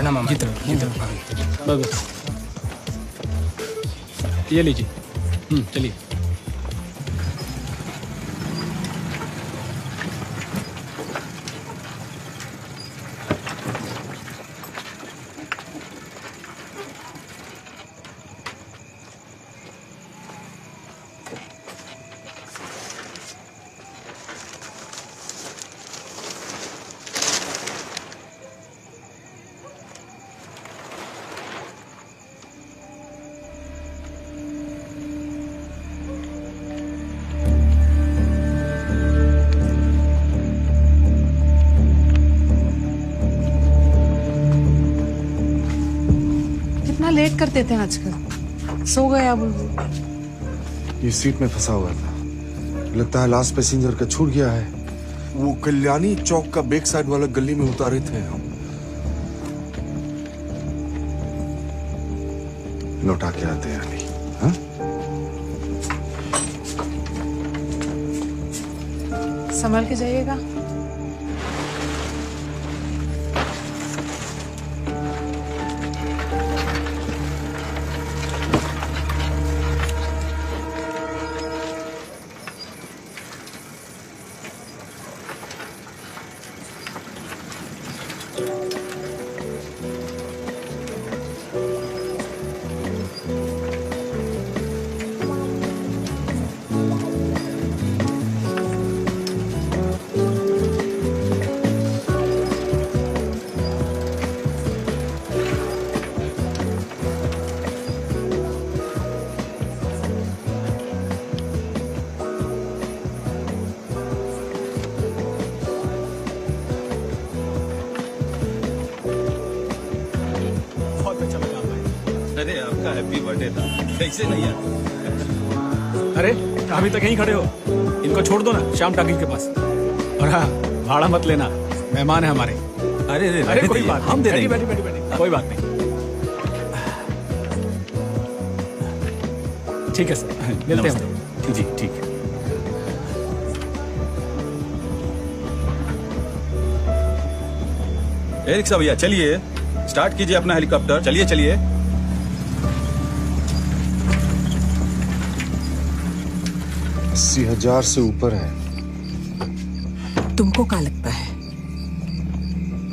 प्रणाम मामा। बस ये लीजिए। चलिए। लेट करते थे आजकल। सो गया बुलबुल। ये सीट में फंसा हुआ था, लगता है लास्ट पैसेंजर का छूट गया है। वो कल्याणी चौक का बैक साइड वाला गली में उतारे थे हम। लौटा के आते हैं अली। हाँ? संभल के जाइएगा। अरे आपका हैप्पी बर्थडे था, कैसे नहीं आया? अरे अभी तक यहीं खड़े हो, इनको छोड़ दो ना श्याम टाकी के पास। और हाँ, भाड़ा मत लेना, मेहमान है हमारे। अरे कोई बात हम दे देंगे। बैठी, कोई बात नहीं। ठीक है सर, मिलते हैं। जी ठीक है। ए रिक्शा भैया चलिए, स्टार्ट कीजिए अपना हेलीकॉप्टर। चलिए चलिए। 80,000 से ऊपर है। तुमको क्या लगता है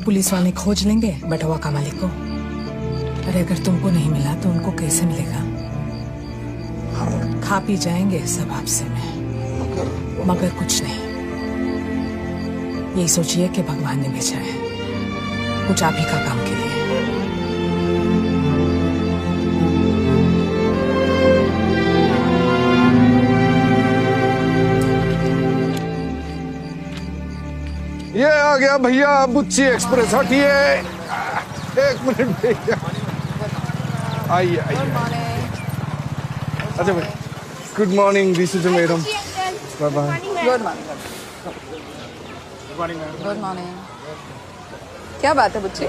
पुलिस वाले खोज लेंगे बटवा का मालिक को? अरे अगर तुमको नहीं मिला तो उनको कैसे मिलेगा? खा पी जाएंगे सब आपसे में, मगर कुछ नहीं। यही सोचिए कि भगवान ने भेजा है कुछ आप ही का काम के लिए। ये आ गया भैया बुच्ची एक्सप्रेस। हटिए, एक मिनट भैया। आइए आइए। अच्छा भाई, good morning. This is madam. Bye bye. Good morning. Good morning. क्या बात है बुच्ची?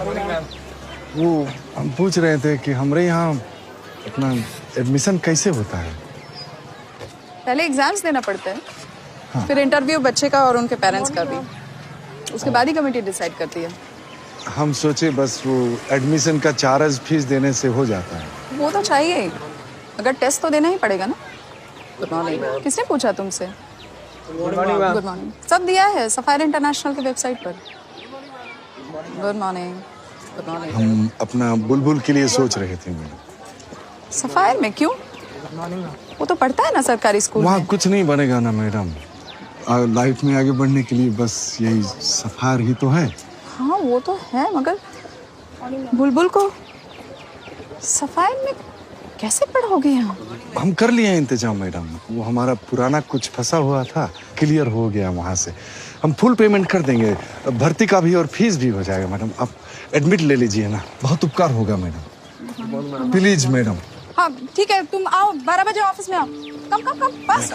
वो हम पूछ रहे थे कि हमारे यहाँ अपना एडमिशन कैसे होता है? पहले एग्जाम्स देना पड़ता है, फिर इंटरव्यू बच्चे का और उनके पेरेंट्स का भी, उसके बाद ही कमेटी डिसाइड करती है। हम सोचे बस वो एडमिशन का चार्ज फीस देने से हो जाता है। वो तो चाहिए ही, अगर टेस्ट तो देना ही पड़ेगा ना। Good morning. किसने पूछा तुमसे? Good morning. सब दिया है सफायर इंटरनेशनल के वेबसाइट पर। Good morning. Good morning. हम अपना बुलबुल के लिए सोच रहे थे मैडम। सफायर में क्यों? वो तो पढ़ता है ना सरकारी स्कूल वहाँ में। कुछ नहीं बनेगा ना मैडम। लाइफ में आगे बढ़ने के लिए बस यही सफायर ही तो है। हाँ वो तो है, मगर बुलबुल को सफायर में कैसे पढ़ोगे यहाँ? हम कर लिए इंतजाम मैडम। वो हमारा पुराना कुछ फंसा हुआ था, क्लियर हो गया वहाँ से। हम फुल पेमेंट कर देंगे, भर्ती का भी और फीस भी हो जाएगा मैडम। आप एडमिट ले लीजिए ना, बहुत उपकार होगा मैडम। Please madam. हाँ ठीक है, तुम आओ 12 बजे ऑफिस में आओ। कम कम कम बस।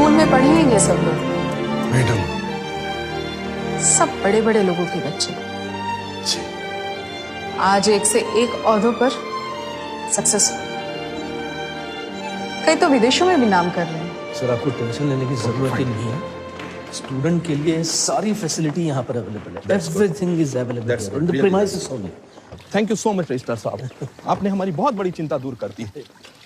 स्कूल में पढ़े हैं ये सब लोग, मैडम सब बड़े बड़े लोगों के बच्चे। जी आज एक से एक ओहदों पर सक्सेस, कई तो विदेशों में भी नाम कर रहे हैं। सर आपको टेंशन लेने की जरूरत ही नहीं है। स्टूडेंट के लिए सारी फैसिलिटी यहाँ पर अवेलेबल है। Everything is available in the premises only. Thank you so much registrar साहब, आपने हमारी बहुत बड़ी चिंता दूर कर दी।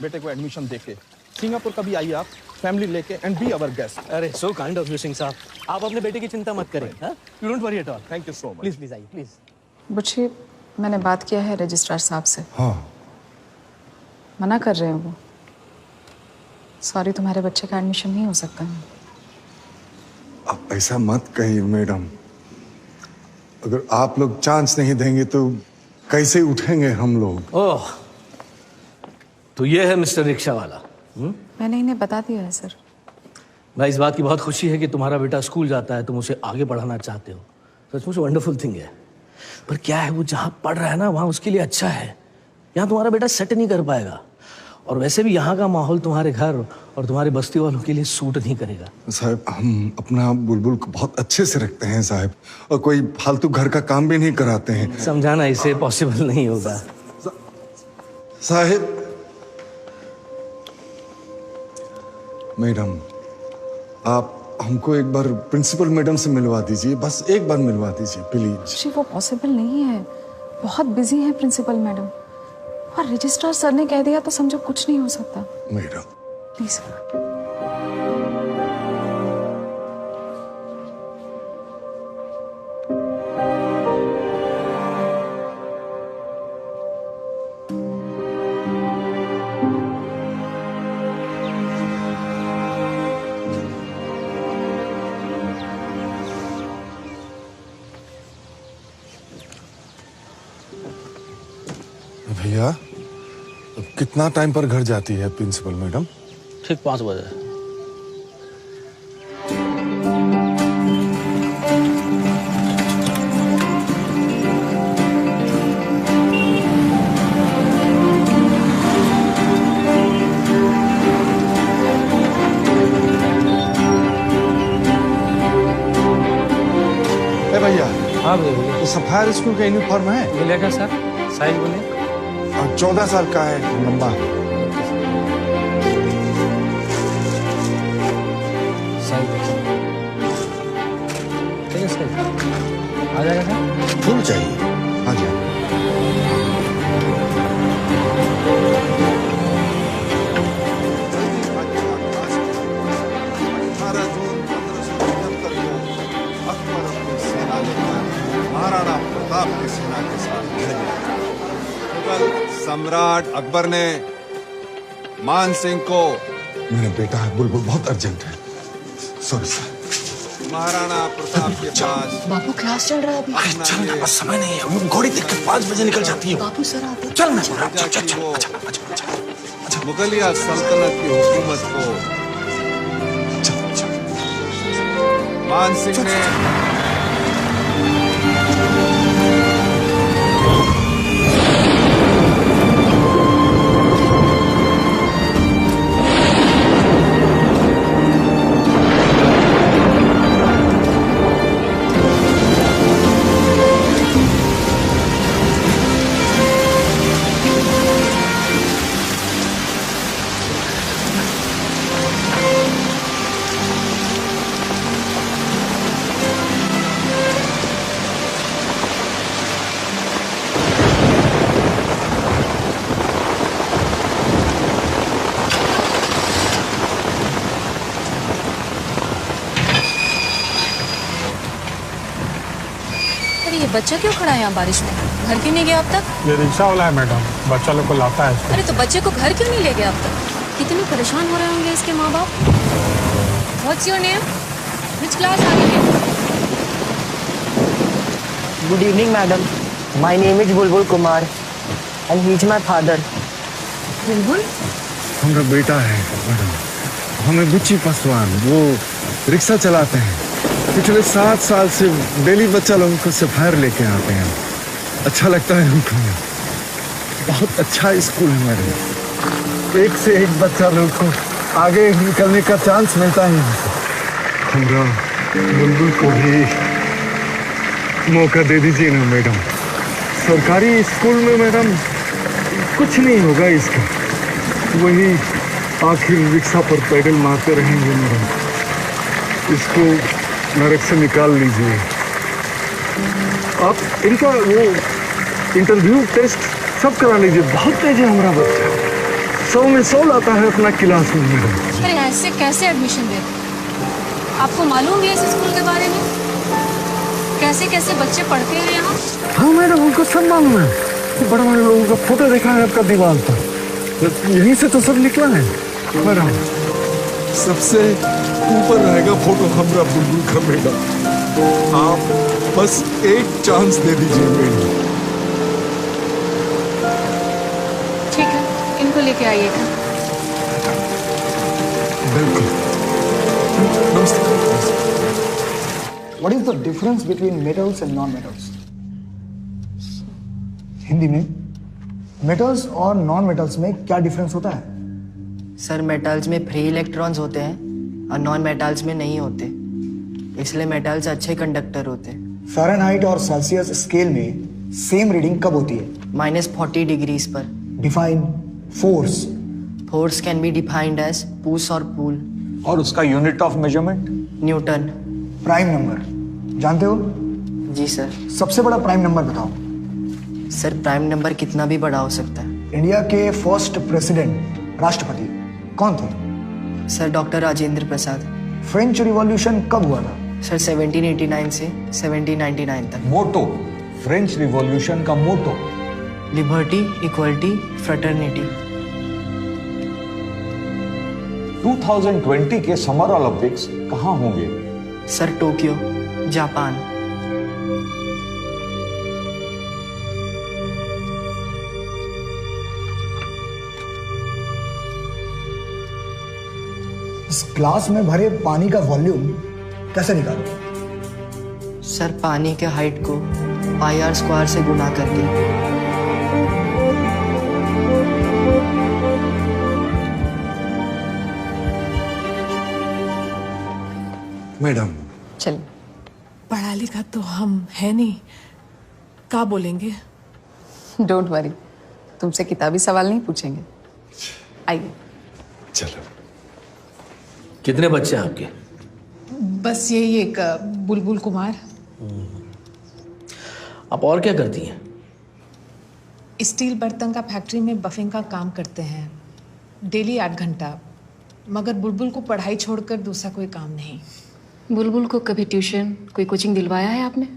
बेटे को एडमिशन देके सिंगापुर कभी आइए आप, फैमिली लेके, एंड बी अवर गेस्ट। अरे so kind of you Singh साहब, आप अपने बेटे की चिंता मत करें। You don't worry at all. Thank you so much. Please please आइए प्लीज। बुच्ची, मैंने बात किया है रजिस्ट्रार साहब से, हाँ मना कर रहे हैं वो। सॉरी, तुम्हारे बच्चे का एडमिशन नहीं हो सकता है। आप ऐसा मत कहिए मैडम, अगर आप लोग चांस नहीं देंगे तो कैसे उठेंगे हम लोग। ओह, तो ये है मिस्टर रिक्शा वाला। मैंने इन्हें बता दिया है सर। भाई इस बात की बहुत खुशी है कि तुम्हारा बेटा स्कूल जाता है, तुम उसे आगे पढ़ाना चाहते हो। सचमुच वंडरफुल थिंग है। पर क्या है, वो जहाँ पढ़ रहा है ना वहाँ उसके लिए अच्छा है। यहाँ तुम्हारा बेटा सेट नहीं कर पाएगा, और वैसे भी यहाँ का माहौल तुम्हारे घर और तुम्हारे बस्ती वालों के लिए सूट नहीं करेगा। साहब हम अपना बुलबुल को बहुत अच्छे से रखते हैं साहब, और कोई फालतू घर का काम भी नहीं कराते हैं। समझाना इसे पॉसिबल नहीं होगा। साहब मैडम, आप हमको एक बार प्रिंसिपल मैडम से मिलवा दीजिए, बस एक बार मिलवा दीजिए प्लीज। जी वो पॉसिबल नहीं है, बहुत बिजी है प्रिंसिपल मैडम, और रजिस्ट्रार सर ने कह दिया तो समझो कुछ नहीं हो सकता। Madam please. भैया, अब कितना टाइम पर घर जाती है प्रिंसिपल मैडम? ठीक 5 बजे। ए भैया, हाँ भैया, तो सफायर स्कूल का यूनिफॉर्म है? मिलेगा सर, साइज बोलिए। 14 साल का है, लंबा। ठीक है सर, आ जाएगा सर। फुल चाहिए? हाँ जी। 18 जून 1575 को अकबर अपनी सेना लेकर महाराणा प्रताप की सेना के साथ भिड़ गया। मुगल सम्राट अकबर ने मान सिंह को, मेरा बेटा है बुलबुल, बहुत अर्जेंट है, सॉरी सर, महाराणा प्रताप के पास। बापू क्लास चल रहा है अभी। अरे चल ना, बस समय नहीं है, वो घोड़ी देख के 5 बजे निकल जाती है। बापू सर आते। चल मैं बोल रहा हूँ, अच्छा, चल चल चल। मुगलिया सल्तनत की हुकूमत को मान सिंह ने ये बच्चा क्यों खड़ा है यहाँ बारिश में? घर क्यों नहीं गया अब तक? ये रिक्शा वाला है मैडम, बच्चा लोग को लाता है। अरे तो बच्चे को घर क्यों नहीं ले गया अब तक? कितने परेशान हो रहे होंगे इसके माँ बाप। What's your name? Which class are you in? Good evening, madam. My name is Bulbul Kumar, and he is my father. बुलबुल? हमारा बेटा है मैडम, हमें बुच्ची पासवान, वो रिक्शा चलाते हैं। पिछले 7 साल से डेली बच्चा लोगों को सफायर लेके आते हैं, अच्छा लगता है हमको। बहुत अच्छा स्कूल है हमारे, एक से एक बच्चा लोग को आगे निकलने का चांस मिलता ही नहीं। हमरा बुलबुल को भी मौका दे दीजिए ना मैडम। सरकारी स्कूल में मैडम कुछ नहीं होगा इसका, वही आखिर रिक्शा पर पैडल मारते रहेंगे मैडम। इसको नरक से निकाल लीजिए आप। इनका वो इंटरव्यू टेस्ट सब करा लीजिए। बहुत तेज है हमारा बच्चा, 100 में 100 लाता है अपना क्लास में मैडम। अरे ऐसे कैसे एडमिशन दे? आपको मालूम है इस स्कूल के बारे में? कैसे कैसे बच्चे पढ़ते हैं यहाँ? हाँ मैडम, उनको सब मालूम है। बड़े बड़े लोगों का फोटो देखा है आपका दीवार पर, यहीं से तो सब निकला है मैडम। सबसे ऊपर रहेगा फोटो हमरा बुलबुल का मैडम। आप बस एक चांस दे दीजिए मैडम। ठीक है, इनको लेके आइएगा। बिल्कुल। नमस्ते। What is the difference between metals and non-metals? Hindi में मेटल्स और नॉन मेटल्स में क्या डिफरेंस होता है? सर मेटल्स में फ्री इलेक्ट्रॉन्स होते हैं और नॉन मेटल्स में नहीं होते, इसलिए मेटल्स अच्छे कंडक्टर होते हैं। फ़ारेनहाइट और सेल्सियस स्केल में सेम रीडिंग कब होती है? -40 डिग्रीज पर। Define force. Force can be defined as push और पुल। और उसका unit of measurement? Newton. Prime number जानते हो? जी सर। सबसे बड़ा प्राइम नंबर बताओ। सर प्राइम नंबर कितना भी बड़ा हो सकता है। इंडिया के फर्स्ट प्रेसिडेंट राष्ट्रपति कौन थे? Sir doctor Rajendra Prasad. French revolution कब हुआ था? सर 1789 से 1799 तक। मोटो, फ्रेंच रिवॉल्यूशन का मोटो? Liberty, equality, fraternity. 2020 के समर ओलंपिक्स कहाँ होंगे? Sir Tokyo, Japan. इस ग्लास में भरे पानी का वॉल्यूम कैसे निकालोगे? सर पानी के हाइट को πr² से गुना करके। मैडम चलिए। पढ़ा लिखा तो हम है नहीं, क्या बोलेंगे? डोंट वरी, तुमसे किताबी सवाल नहीं पूछेंगे। आइए। चलो। कितने बच्चे हैं आपके? बस यही एक बुलबुल कुमार। आप और क्या करती हैं? स्टील बर्तन का फैक्ट्री में बफिंग का काम करते हैं, डेली 8 घंटा। मगर बुलबुल को पढ़ाई छोड़कर दूसरा कोई काम नहीं। बुलबुल को कभी ट्यूशन, कोई कोचिंग दिलवाया है आपने?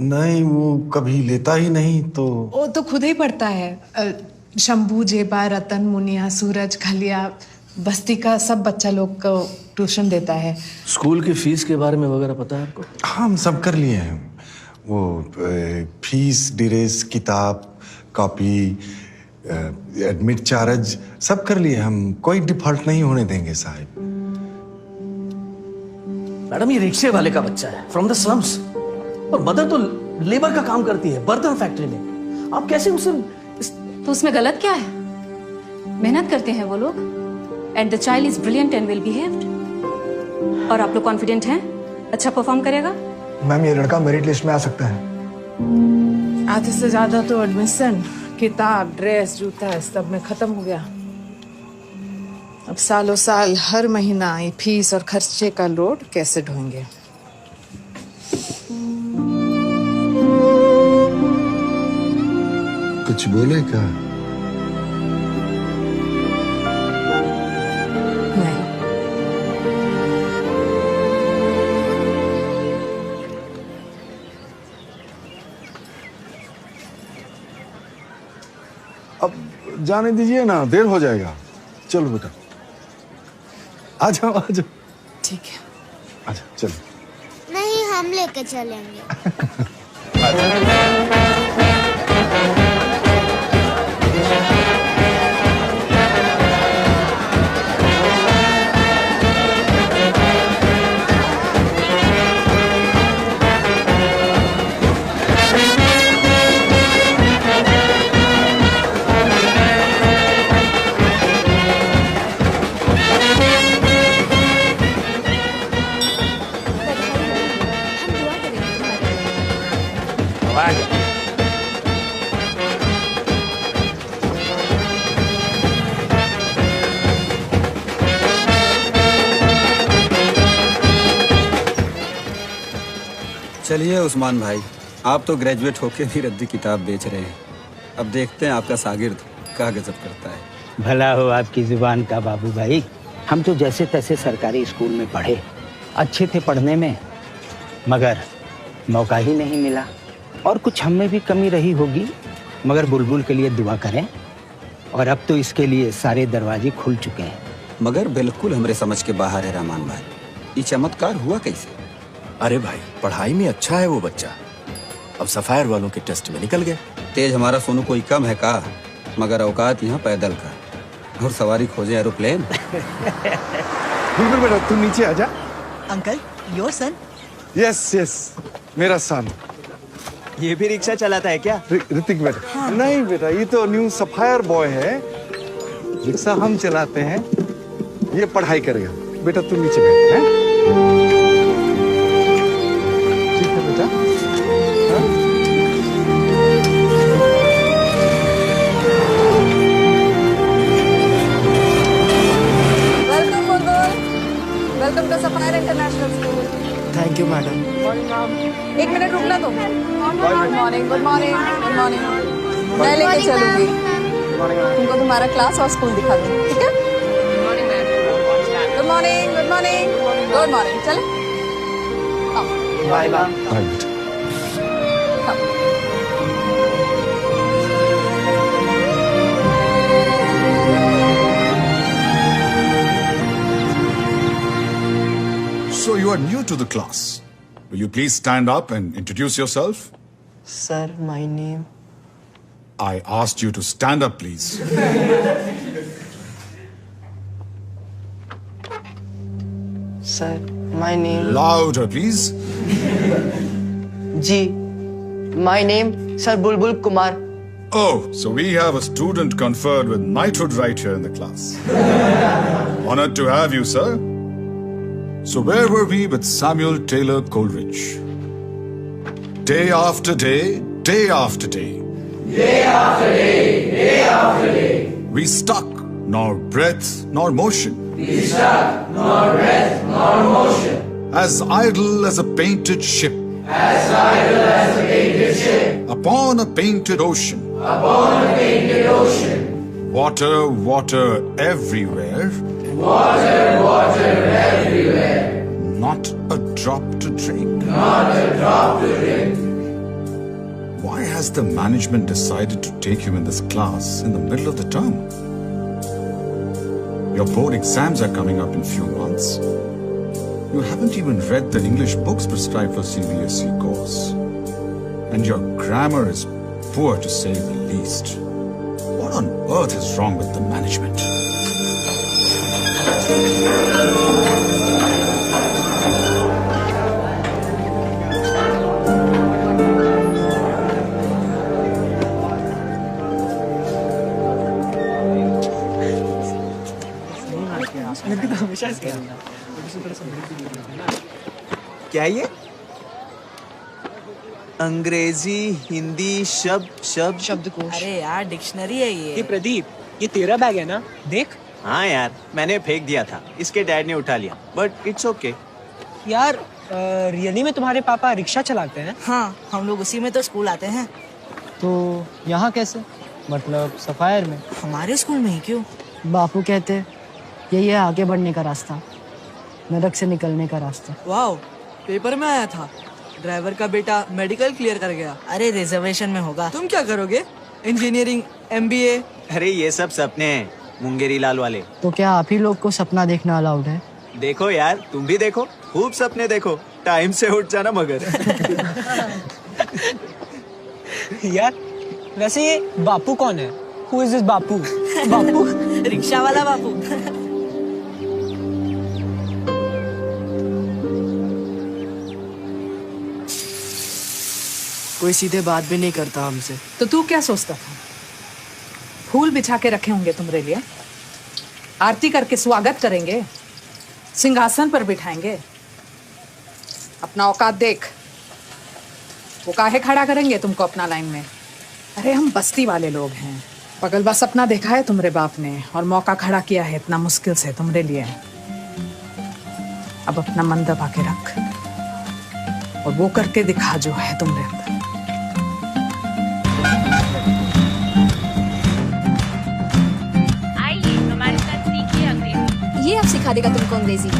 नहीं, वो कभी लेता ही नहीं। तो वो तो खुद ही पढ़ता है। शंभू, जेबा, रतन, मुनिया, सूरज, खलिया, बस्ती का सब बच्चा लोग को ट्यूशन देता है। स्कूल की फीस के बारे में वगैरह पता है आपको? हाँ, हम सब कर लिए हैं। वो फीस, ड्रेस, किताब, कॉपी, एडमिट चार्ज सब कर लिए हम। कोई डिफॉल्ट नहीं होने देंगे साहब। मैडम ये रिक्शे वाले का बच्चा है, फ्रॉम द स्लम्स, और मदर तो लेबर का काम करती है बर्तन फैक्ट्री में। आप कैसे उसे तो उसमें गलत क्या है? मेहनत करते हैं वो लोग, and the child is brilliant and well behaved. और आप लोग कॉन्फिडेंट हैं अच्छा परफॉर्म करेगा? मैम ये लड़का मेरिट लिस्ट में आ सकता है। आधे से ज्यादा तो एडमिशन, किताब, ड्रेस, जूता सब में खत्म हो गया। अब सालों साल हर महीना ये फीस और खर्चे का लोड कैसे ढोएंगे? कुछ बोले क्या? नहीं। अब जाने दीजिए ना, देर हो जाएगा। चलो बेटा, आ जाओ आ जाओ। ठीक है, आ जाओ चलो। नहीं, हम लेके चलेंगे। चलिए उस्मान भाई, आप तो ग्रेजुएट होके भी रद्दी किताब बेच रहे हैं। अब देखते हैं आपका शागिर्द क्या गजब करता है। भला हो आपकी जुबान का बाबू भाई। हम तो जैसे तैसे सरकारी स्कूल में पढ़े, अच्छे थे पढ़ने में, मगर मौका ही नहीं मिला। और कुछ हम में भी कमी रही होगी, मगर बुलबुल के लिए दुआ करें। और अब तो इसके लिए सारे दरवाजे खुल चुके हैं। मगर बिल्कुल हमरे समझ के बाहर है रहमान भाई, ये चमत्कार हुआ कैसे? अरे भाई, पढ़ाई में अच्छा है वो बच्चा, अब सफायर वालों के टेस्ट में निकल गया। तेज हमारा सोनू कोई कम है का, मगर औकात यहाँ पैदल का, और सवारी खोजे एरोप्लेन। बुलबुल बेटा तू नीचे आजा। Uncle, your son? Yes yes, मेरा सन। ये भी रिक्शा चलाता है क्या? ऋतिक बेटा? हाँ। नहीं बेटा, ये तो न्यू सफायर बॉय है। रिक्शा हम चलाते हैं, ये पढ़ाई करेगा। बेटा तू नीचे बैठ। हैं? ठीक है बेटा। हाँ? Welcome Bulbul, welcome to Sapphire International School. Thank you madam. एक मिनट रुकना तुम। Good morning, good morning, good morning. मैं लेके चलूंगी तुमको, तुम्हारा क्लास और स्कूल दिखा दूंगी, ठीक है? Good morning, good morning, good morning. चले bye bye. So you are new to the class. Will you please stand up and introduce yourself? Sir, my name. I asked you to stand up, please. Sir, my name. Louder, please. Ji, my name, Sir Bulbul Kumar. Oh, so we have a student conferred with knighthood right here in the class. Honored to have you, sir. So where were we with Samuel Taylor Coleridge? Day after day, day after day. Day after day, day after day. We stuck, nor breath, nor motion. We stuck, nor breath, nor motion. As idle as a painted ship. As idle as a painted ship. Upon a painted ocean. Upon a painted ocean. Water, water everywhere. Water, water everywhere. Not a drop to drink. Not a drop to drink. Why has the management decided to take you in this class in the middle of the term? Your board exams are coming up in few months. You haven't even read the English books prescribed for CBSE course. And your grammar is poor to say the least. What on earth is wrong with the management? क्या ये? अंग्रेजी हिंदी शब्दकोश। अरे यार dictionary है ये प्रदीप, ये तेरा बैग है ना? देख। हाँ यार, मैंने फेंक दिया था, इसके डैड ने उठा लिया, बट इट्स ओके। यार रियली में तुम्हारे पापा रिक्शा चलाते हैं? हाँ, हम लोग उसी में तो स्कूल आते हैं। तो यहाँ कैसे? मतलब सफायर में? हमारे स्कूल में ही क्यों? बापू कहते यही है आगे बढ़ने का रास्ता, नरक से निकलने का रास्ता। वाओ, पेपर में आया था ड्राइवर का बेटा मेडिकल क्लियर कर गया। अरे रिजर्वेशन में होगा। तुम क्या करोगे? Engineering, MBA? अरे ये सब सपने हैं मुंगेरी लाल वाले। तो क्या आप ही लोग को सपना देखना अलाउड है? देखो यार, तुम भी देखो, खूब सपने देखो, टाइम से उठ जाना मगर। यार वैसे ये बापू कौन है? Who is this Bapu? Bapu rickshaw वाला बापू। कोई सीधे बात भी नहीं करता हमसे। तो तू क्या सोचता था? फूल बिछा के रखे होंगे तुम्हारे लिए, आरती करके स्वागत करेंगे, सिंहासन पर बिठाएंगे। अपना औकात देख, वो काहे खड़ा करेंगे तुमको अपना लाइन में? अरे हम बस्ती वाले लोग हैं, पगल बस अपना देखा है तुम्हारे बाप ने और मौका खड़ा किया है इतना मुश्किल से तुम्हारे लिए। अब अपना मन दबा के रख। और वो करके दिखा जो है तुमने अंदर। आइए हमारे साथ सीखिए अंग्रेजी। ये आप सिखा देगा तुमको अंग्रेजी।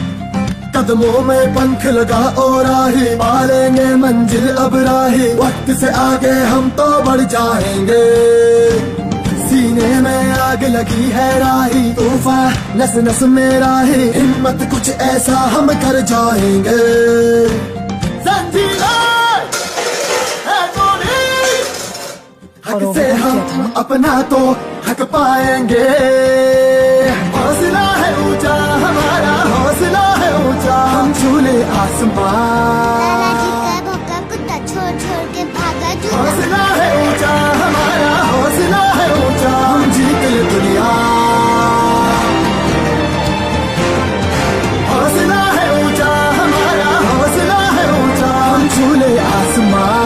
कदमों में पंख लगा और राही पालेंगे मंजिल अब राही, वक्त से आगे हम तो बढ़ जाएंगे। सीने में आग लगी है राही, तूफान नस नस में राही, हिम्मत कुछ ऐसा हम कर जाएंगे। संजीला है गोली, हक से हम अपना तो हक पाएंगे। हौसला है ऊंचा हमारा, हौसला है ऊंचा, हम झूले आसमान। कुत्ता छोड़ छोड़ के भागा जो। हौसला है ऊंचा हमारा, हौसला है ऊंचा, हम जीत ले दुनिया। हौसला है ऊंचा हमारा, हौसला है ऊंचा, हम झूले आसमान।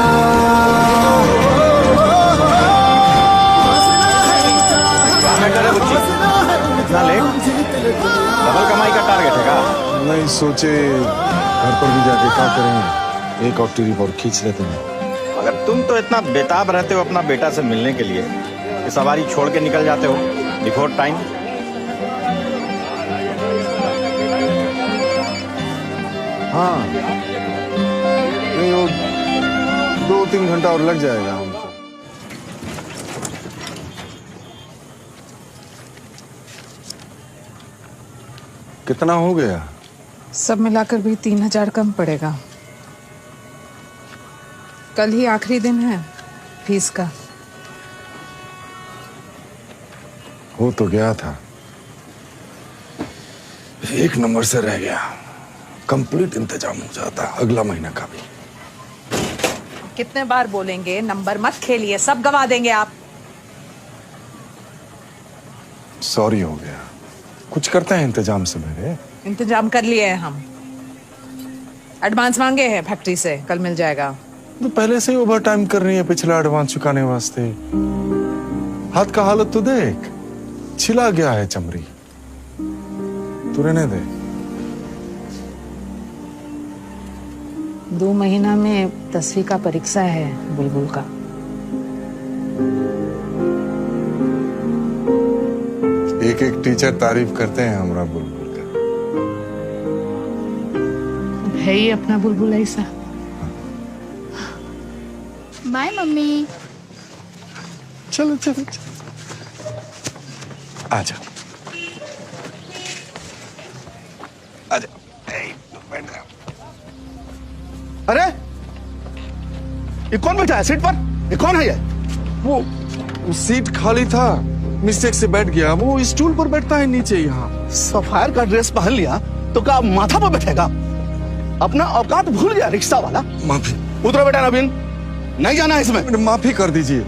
डबल कमाई का टारगेट है का? नहीं सोचे घर पर भी जाके क्या करेंगे, एक और ट्रिप और खींच लेते हैं। मगर तुम तो इतना बेताब रहते हो अपना बेटा से मिलने के लिए कि सवारी छोड़ के निकल जाते हो बिफोर टाइम। हाँ नहीं, वो 2-3 घंटा और लग जाएगा हमको। कितना हो गया? सब मिलाकर भी 3000 कम पड़ेगा। कल ही आखिरी दिन है फीस का। हो तो गया था, एक नंबर से रह गया। कंप्लीट इंतजाम हो जाता अगला महीना का भी। कितने बार बोलेंगे नंबर मत खेलिए, सब गवा देंगे आप। सॉरी हो गया, कुछ करते हैं इंतजाम से मेरे। इंतजाम कर लिए हैं हम, एडवांस मांगे हैं फैक्ट्री से, कल मिल जाएगा। तो पहले से ही ओवर टाइम कर रही है पिछला एडवांस चुकाने वास्ते। हाथ का हालत तो देख, छिला गया है चमड़ी। तू रहने दे। 2 महीना में 10वीं का परीक्षा है बुलबुल का। एक एक टीचर तारीफ करते हैं हमारा बुलबुल का। है ही अपना बुलबुल ऐसा। Bye mummy. चलो चलो चलो, आजा आजा। अरे ये कौन बैठा है सीट पर? ये कौन है ये? वो सीट खाली था, मिस्टेक से बैठ गया। वो स्टूल पर बैठता है नीचे यहाँ। सफायर का ड्रेस पहन लिया तो क्या माथा पर बैठेगा? अपना औकात भूल गया रिक्शा वाला। माफी। उतरो बेटा नवीन, नहीं जाना है इसमें। माफी कर दीजिए,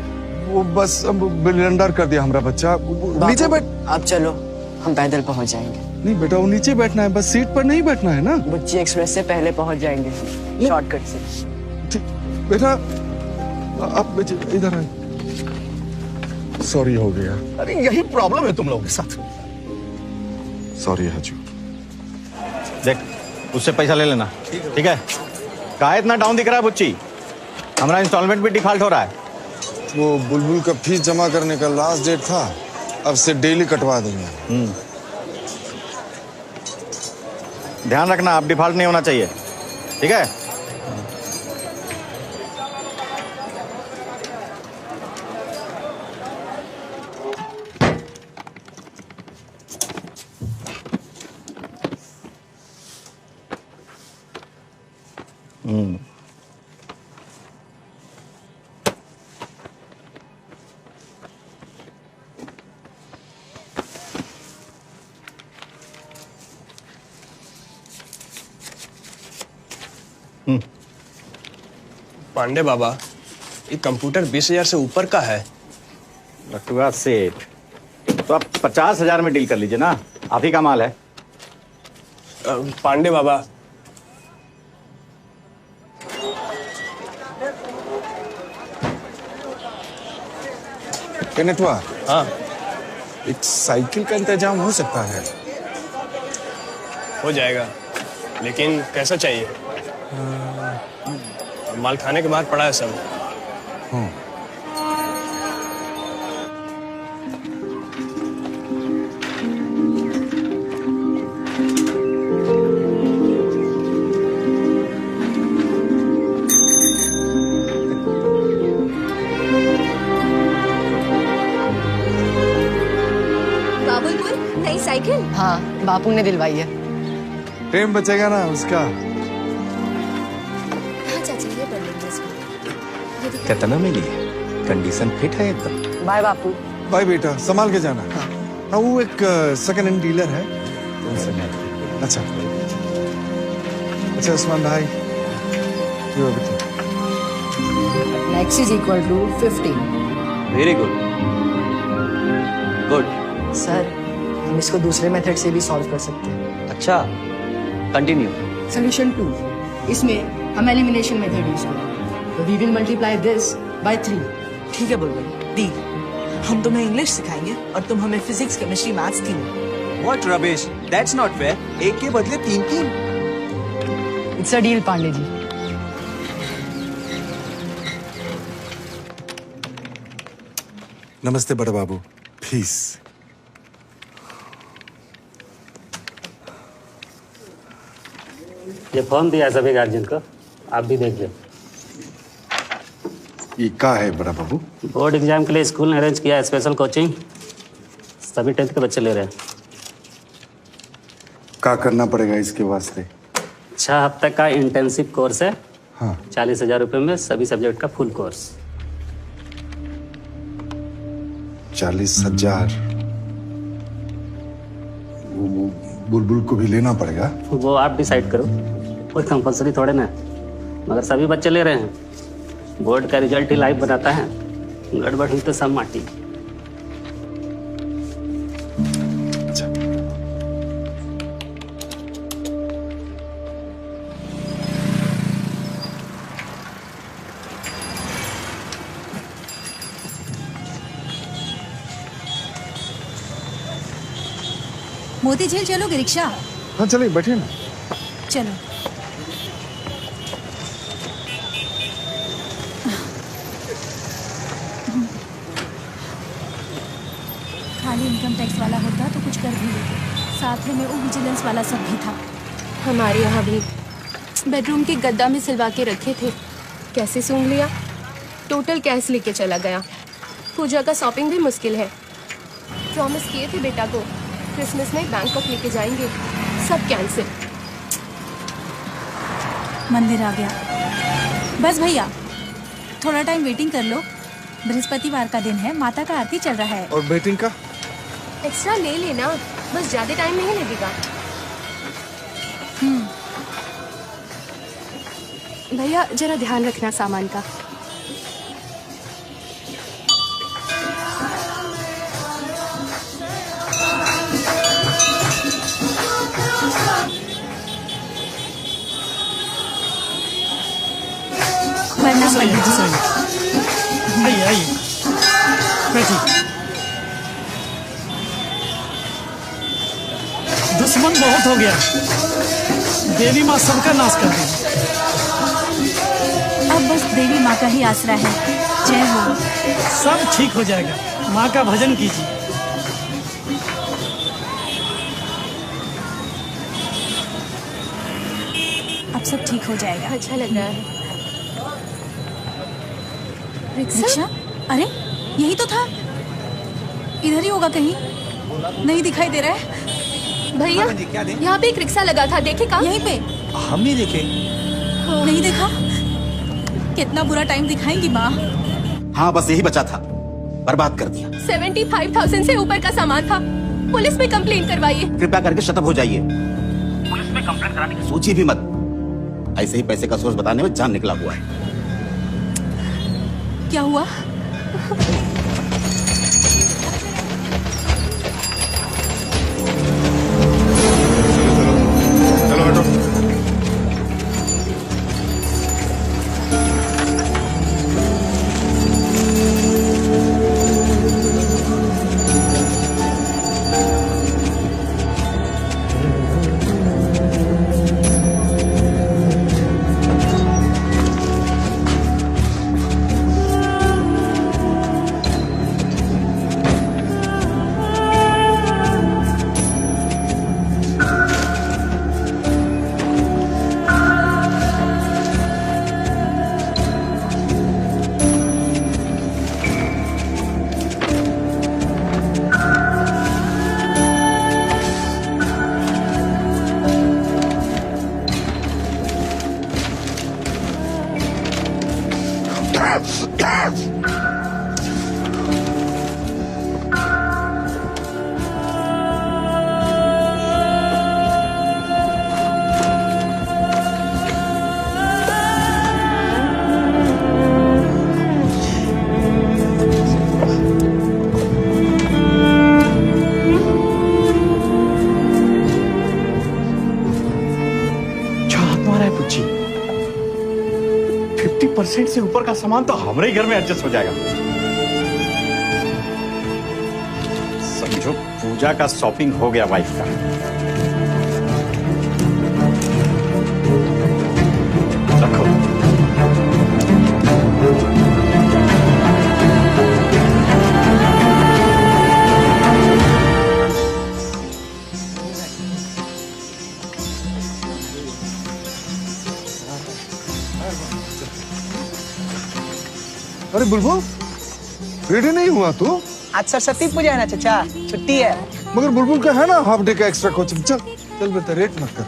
वो बस ब्लंडर कर दिया हमारा बच्चा। नीचे बैठ। आप चलो, हम पैदल पहुंच जाएंगे। नहीं बेटा, वो नीचे बैठना है, बस सीट पर नहीं बैठना है ना। बुच्ची एक्सप्रेस से पहले पहुंच जाएंगे, शॉर्टकट से। बेटा आप इधर आए। सॉरी हो गया। अरे यही प्रॉब्लम है तुम लोगों के साथ। सॉरी हजू। देख उससे पैसा ले लेना, ठीक है? काहे इतना डाउन दिख रहा है बुच्ची? हमारा इंस्टॉलमेंट भी डिफॉल्ट हो रहा है। वो बुलबुल का फीस जमा करने का लास्ट डेट था, अब से डेली कटवा देंगे। ध्यान रखना, आप डिफॉल्ट नहीं होना चाहिए, ठीक है? पांडे बाबा, ये कंप्यूटर 20,000 से ऊपर का है। लटुआ सेठ, तो आप 50,000 में डील कर लीजिए ना, आप ही का माल है। पांडे बाबा, नटवा, हाँ, एक साइकिल का इंतजाम हो सकता है? हो जाएगा, लेकिन कैसा चाहिए? माल खाने के बाहर पड़ा है सब। हाँ। बाबुलपुर नई साइकिल। हाँ, बापू ने दिलवाई है। टाइम बचेगा ना उसका। हाँ चाचा, ये पढ़ लेंगे इसको। कितना मिली है? कंडीशन फिट है एकदम। बाय बापू। बाय बेटा, संभाल के जाना। हाँ, वो एक सेकंड हैंड डीलर है। अच्छा अच्छा उस्मान भाई, ये बेटा। X is equal to 15। Very good good. Sir, हम इसको दूसरे मेथड से भी सॉल्व कर सकते हैं। अच्छा, कंटिन्यू। सोल्यूशन 2, इसमें हम एलिमिनेशन मेथड यूज करेंगे। तो we will multiply this by 3। ठीक है बुलबुल, डी। हम तुम्हें इंग्लिश सिखाएंगे और तुम हमें फिजिक्स, केमिस्ट्री, मैथ्स तीनों। What rubbish? That's not fair. एक के बदले 3-3। It's a deal Pandey ji. नमस्ते बड़े बाबू, फीस। ये फॉर्म दिया सभी गार्जियन को, आप भी देख लो। ये क्या है बड़ा बाबू? बोर्ड एग्जाम के लिए स्कूल ने अरेंज किया है स्पेशल कोचिंग। सभी 10th के बच्चे ले रहे हैं। क्या करना पड़ेगा इसके वास्ते? 6 हफ्ते का इंटेंसिव कोर्स है। हाँ। 40,000 रुपये में सभी सब्जेक्ट का फुल कोर्स। 40,000। वो बुलबुल को भी लेना पड़ेगा? वो आप डिसाइड करो, कोई कंपलसरी थोड़े ना, मगर सभी बच्चे ले रहे हैं। बोर्ड का रिजल्ट ही लाइव बनाता है, गड़बड़ हुई तो सब माटी। मोती झील चलोगे रिक्शा? हाँ चलिए, बैठिए ना। चलो। खाली इनकम टैक्स वाला होता तो कुछ कर भी लेते, साथ में वो विजिलेंस वाला सब भी था। हमारे यहाँ भी बेडरूम के गद्दा में सिलवा के रखे थे, कैसे सूंघ लिया। टोटल कैश लेके चला गया। पूजा का शॉपिंग भी मुश्किल है। प्रॉमिस किए थे बेटा को क्रिसमस में बैंकॉक लेके जाएंगे, सब कैंसिल। मंदिर आ गया। बस भैया, थोड़ा टाइम वेटिंग कर लो। बृहस्पतिवार का दिन है, माता का आरती चल रहा है। और वेटिंग का एक्स्ट्रा ले लेना, बस ज्यादा टाइम नहीं लगेगा। भैया जरा ध्यान रखना सामान का। आइए आइए, बैठिए। दुश्मन बहुत हो गया, देवी माँ सबका नाश कर देगी। अब बस देवी माँ का ही आसरा है। जय हो। सब ठीक हो जाएगा, माँ का भजन कीजिए। अब सब ठीक हो जाएगा। अच्छा लग रहा है। रिक्शा? अरे यही तो था, इधर ही होगा कहीं। नहीं दिखाई दे रहा है। भैया यहाँ पे एक रिक्शा लगा था, देखे कहाँ? यहीं पे। हम नहीं देखे। नहीं देखा? कितना बुरा टाइम दिखाएंगी माँ। हाँ बस यही बचा था, बर्बाद कर दिया। 75,000 से ऊपर का सामान था। पुलिस में कंप्लेंट करवाइए। कृपया करके शट अप हो जाइए। पुलिस में कंप्लेंट कराने की सोचिए भी मत। ऐसे ही पैसे का सोर्स बताने में जान निकला हुआ है। क्या हुआ? चलो हटो। 50% से ऊपर का सामान तो हमारे घर में एडजस्ट हो जाएगा। समझो पूजा का शॉपिंग हो गया वाइफ का। रखो। अरे बुलबुल, रेडी नहीं हुआ तू? आज सरस्वती पूजा है ना चाचा, छुट्टी है। मगर बुलबुल का है ना हाफ डे का एक्स्ट्रा कोचिंग। चल चल बेटा, रेट मत कर।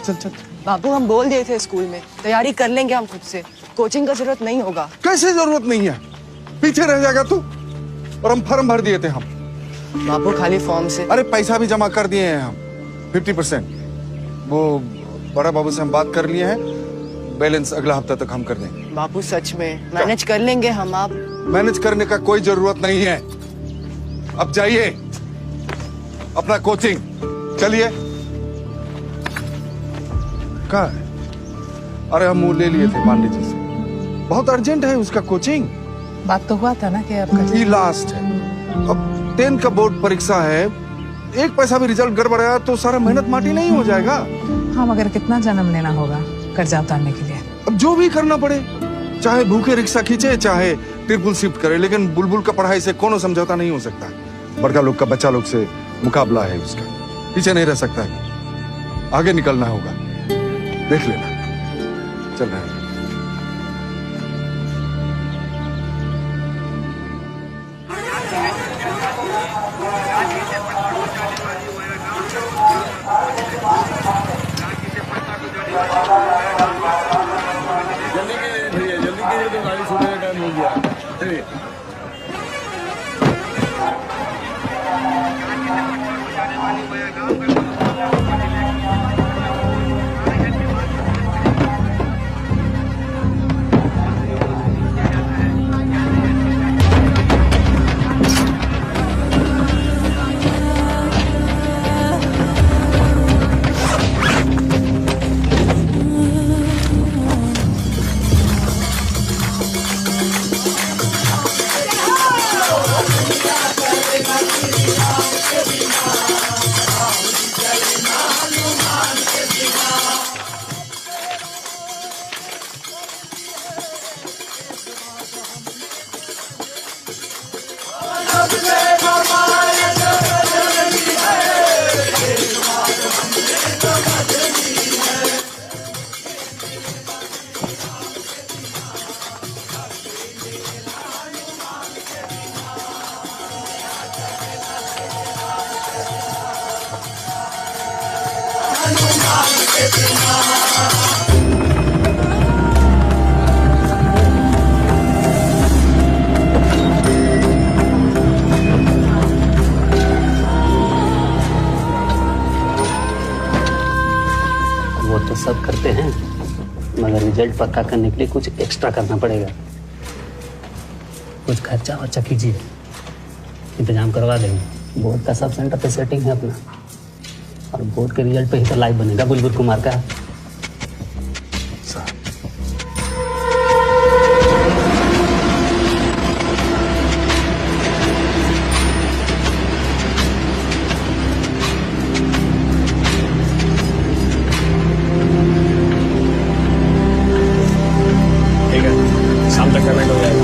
चल चल। बाबू हम बोल दिए थे स्कूल में, तैयारी कर लेंगे हम खुद से, कोचिंग का जरूरत नहीं होगा। कैसे जरूरत नहीं है? पीछे रह जाएगा तू। और हम फॉर्म भर दिए थे हम। बाबू खाली फॉर्म से। अरे पैसा भी जमा कर दिए हैं हम 50%। वो बड़ा बाबू से हम बात कर लिए हैं, बैलेंस अगला हफ्ता तक हम कर देंगे। बाबू सच में मैनेज कर लेंगे हम। आप मैनेज करने का कोई जरूरत नहीं है। अब जाइए अपना कोचिंग। चलिए। कहाँ है? अरे हम वो ले लिए थे पांडे जी से, बहुत अर्जेंट है उसका कोचिंग। बात तो हुआ था ना कि आपका ये लास्ट है। अब 10th का बोर्ड परीक्षा है, एक पैसा भी रिजल्ट गड़बड़ आया तो सारा मेहनत माटी नहीं हो जाएगा। हाँ, मगर कितना जन्म लेना होगा कर्जा उतारने के लिए? अब जो भी करना पड़े, चाहे भूखे रिक्शा खींचे, चाहे ट्रिपल शिफ्ट करे, लेकिन बुलबुल का पढ़ाई से कोनो समझौता नहीं हो सकता। बड़का लोग का बच्चा लोग से मुकाबला है उसका, पीछे नहीं रह सकता है, आगे निकलना होगा। देख लेना। चल रहे हैं। वो तो सब करते हैं, मगर रिजल्ट पक्का करने के लिए कुछ एक्स्ट्रा करना पड़ेगा। कुछ खर्चा वर्चा कीजिए, इंतजाम करवा देंगे। बोर्ड का सब सेंटर पे सेटिंग है अपना, और बोर्ड के रिजल्ट पे ही तो लाइव बनेगा बुलबुल कुमार का। ठीक है, शाम तक पेमेंट हो जाएगा।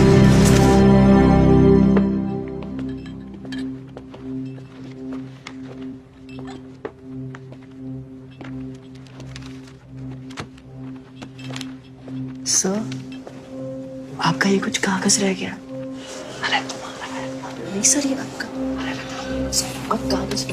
सर, आपका ये कुछ कागज रह गया। अरे नहीं सर, ये आपका कागज।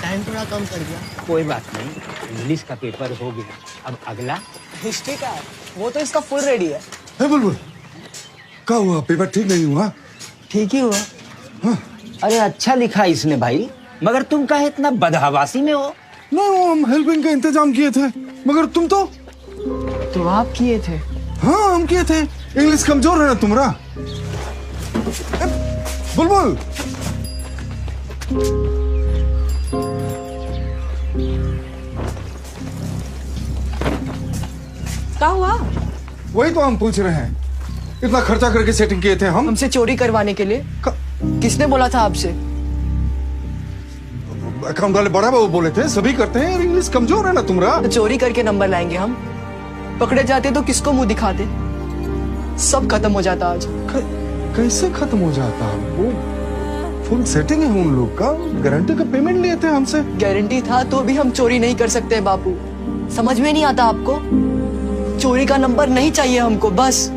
टाइम थोड़ा कम पड़ गया। कोई बात नहीं, इंग्लिश का पेपर हो गया, अब अगला हिस्ट्री का है, वो तो इसका फुल रेडी है। बुलबुल, क्या हुआ? पेपर ठीक नहीं हुआ? ठीक ही हुआ। हाँ। अरे अच्छा लिखा इसने भाई, मगर तुम काहे इतना बदहवासी में हो? नहीं, हम हेल्पिंग का इंतजाम किए थे, मगर तुम तो आप किए थे? हाँ, हम किए थे। इंग्लिश कमजोर है ना तुम्हारा? बुलबुल क्या हुआ? वही तो हम पूछ रहे हैं, इतना खर्चा करके सेटिंग किए थे हम। हमसे चोरी करवाने के लिए? किसने बोला था आपसे? अकाउंट वाले बड़ा बाबू बोले थे, सभी करते हैं, और इंग्लिश कमजोर है ना तुम्हारा। तो चोरी करके नंबर लाएंगे हम? पकड़े जाते तो किसको मुंह दिखाते? सब खत्म हो जाता आज। कैसे खत्म हो जाता? वो फुल सेटिंग है उन लोग का, गारंटी का पेमेंट लिए थे हमसे। गारंटी था तो भी हम चोरी नहीं कर सकते बापू, समझ में नहीं आता आपको? चोरी का नंबर नहीं चाहिए हमको, बस।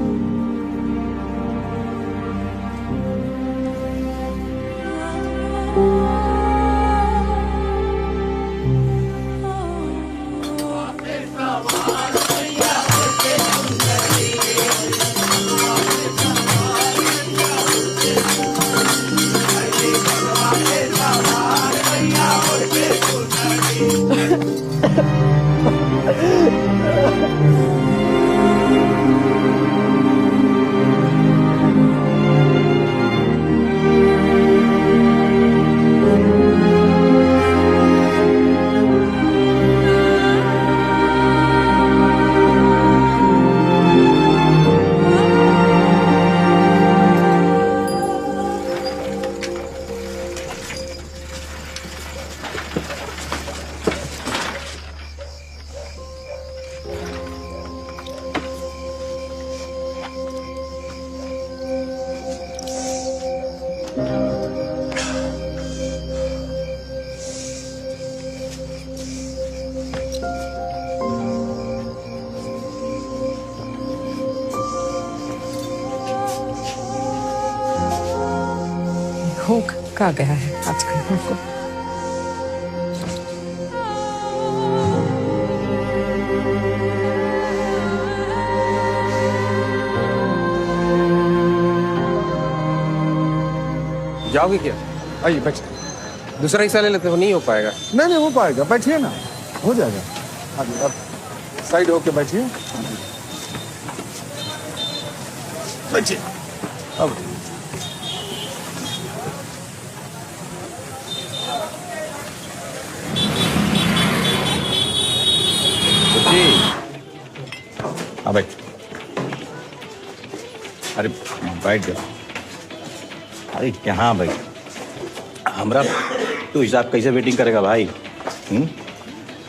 हो का गया है आजकल हमको। जाओगे क्या? आइए बैठ, दूसरा हिस्सा ले लेते हो, नहीं हो पाएगा। नहीं नहीं हो पाएगा, बैठिए ना, हो जाएगा। हाँ जी, अब साइड होके बैठिए, बैठिए अब। हाँ बैठ, अरे बैठ जाओ। अरे यहाँ बैठ, हमरा तू हिसाब कैसे वेटिंग करेगा भाई?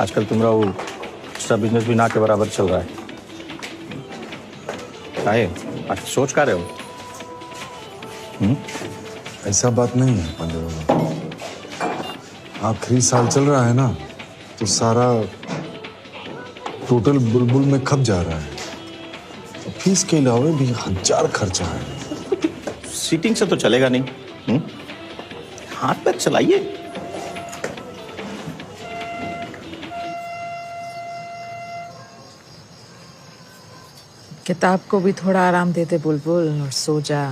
आजकल तुम्हारा वो सब बिजनेस भी ना के बराबर चल रहा है। काहे आज सोच का रहे हो? ऐसा बात नहीं है पांडे बाबा, आखिरी साल चल रहा है ना, तो सारा टोटल बुलबुल में खप जा रहा है। फीस के अलावा भी 1000 खर्चा है। सीटिंग से तो चलेगा नहीं, हाथ पैर चलाइए। किताब को भी थोड़ा आराम दे दे बुलबुल, और सो जा।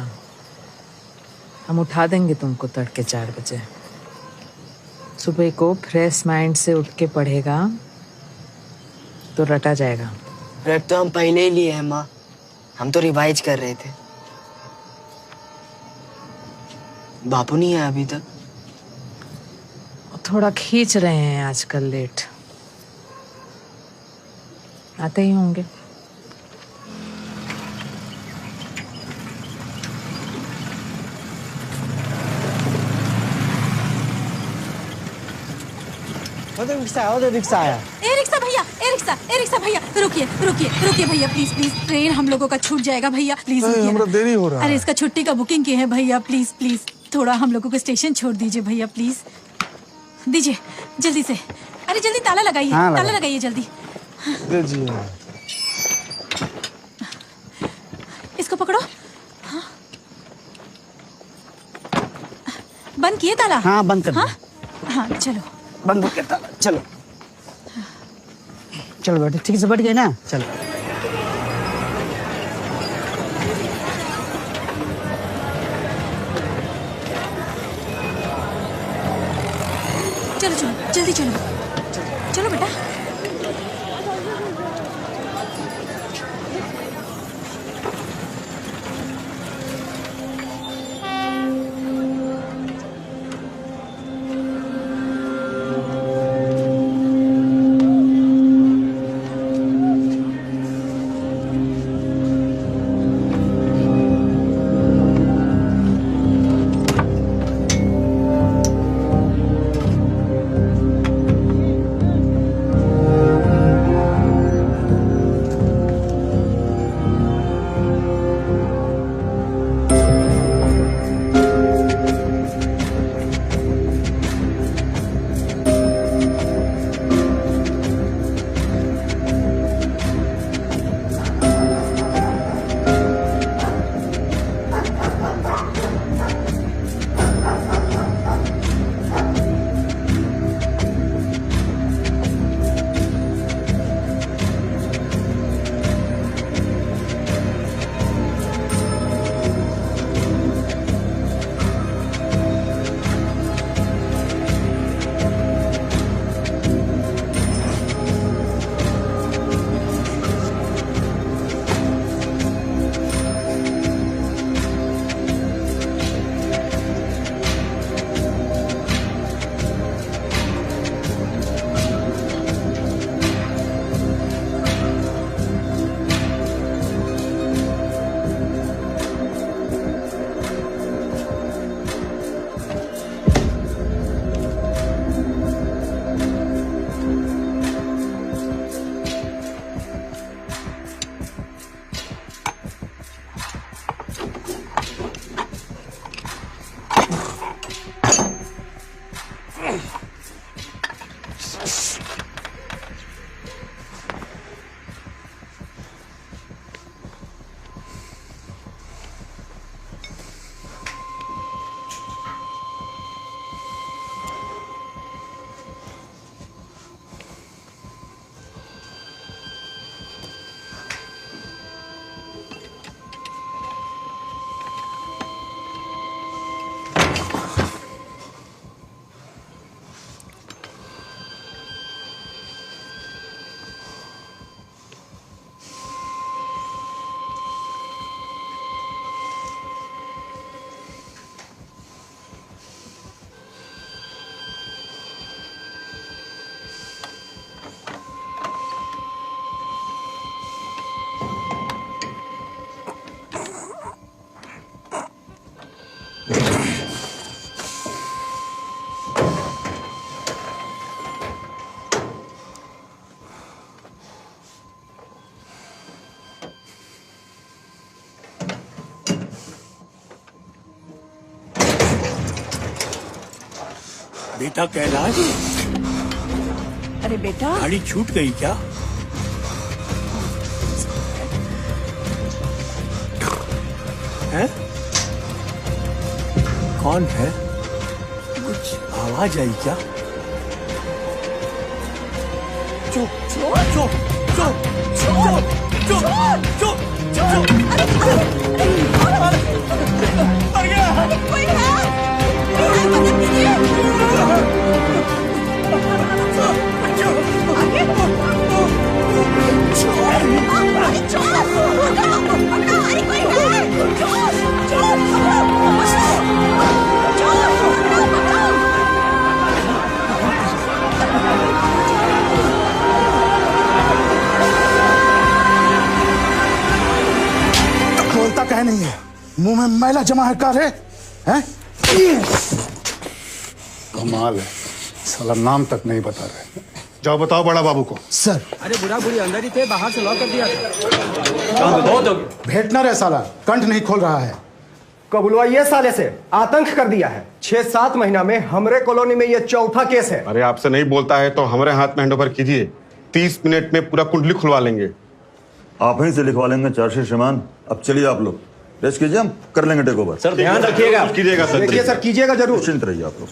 हम उठा देंगे तुमको तड़के 4 बजे। सुबह को फ्रेश माइंड से उठ के पढ़ेगा तो रटा जाएगा। ब्रेक तो हम पहले ही लिए हैं माँ, हम तो रिवाइज कर रहे थे। बापू नहीं है अभी तक? थोड़ा खींच रहे हैं आजकल, लेट आते ही होंगे। रिक्शा आया। ए रिक्शा भैया, ए रिक्शा भैया, रुकिए रुकिए रुकिए भैया, प्लीज प्लीज, ट्रेन हम लोगों का छूट जाएगा भैया, प्लीज रुकिए। हमरा देरी हो रहा है। अरे इसका छुट्टी का बुकिंग की है भैया, प्लीज प्लीज थोड़ा हम लोगों को स्टेशन छोड़ दीजिए भैया, प्लीज दीजिए जल्दी से। अरे जल्दी ताला लगाइए, ताला लगाइए जल्दी। दीजिए। इसको पकड़ो। हाँ। बंद किए ताला? हाँ बंद कर। हाँ हाँ चलो बंद हो गया ताला, चलो चलो बैठे, ठीक से बैठ गए ना, चलो। चलो चलो जल्दी चलो, चलो बेटा। बेटा कैलाश, अरे बेटा, गाड़ी छूट गई क्या? है? कौन है? कुछ आवाज आई क्या? चुप चुप चुप चुप चुप चुप चुप चुप। मर गया। कोई है? मदद कीजिए। बोलता कह नहीं है, मुंह में मैला जमा है कारे, हैं? कमाल है, साला नाम तक नहीं बता रहे। जाओ बताओ बड़ा बाबू को। सर, अरे बुढ़ा बुढ़ी अंदर ही थे, बाहर से लॉक कर दिया था। भेंट न रहे साला, कंठ नहीं खोल रहा है। कबुलवाइए साले से, आतंक कर दिया है। 6-7 महीना में हमरे कॉलोनी में ये चौथा केस है। अरे आपसे नहीं बोलता है तो हमारे हाथ में हैंडओवर कीजिए, 30 मिनट में पूरा कुंडली खुलवा लेंगे। आप ही से लिखवा लेंगे चार्जशीट श्रीमान। अब चलिए आप लोग रेस्ट कीजिए, हम कर लेंगे टेक ओवर। सर ध्यान रखिएगा। कीजिएगा सर। देखिए सर, कीजिएगा जरूर। निश्चिंत रहिए आप लोग।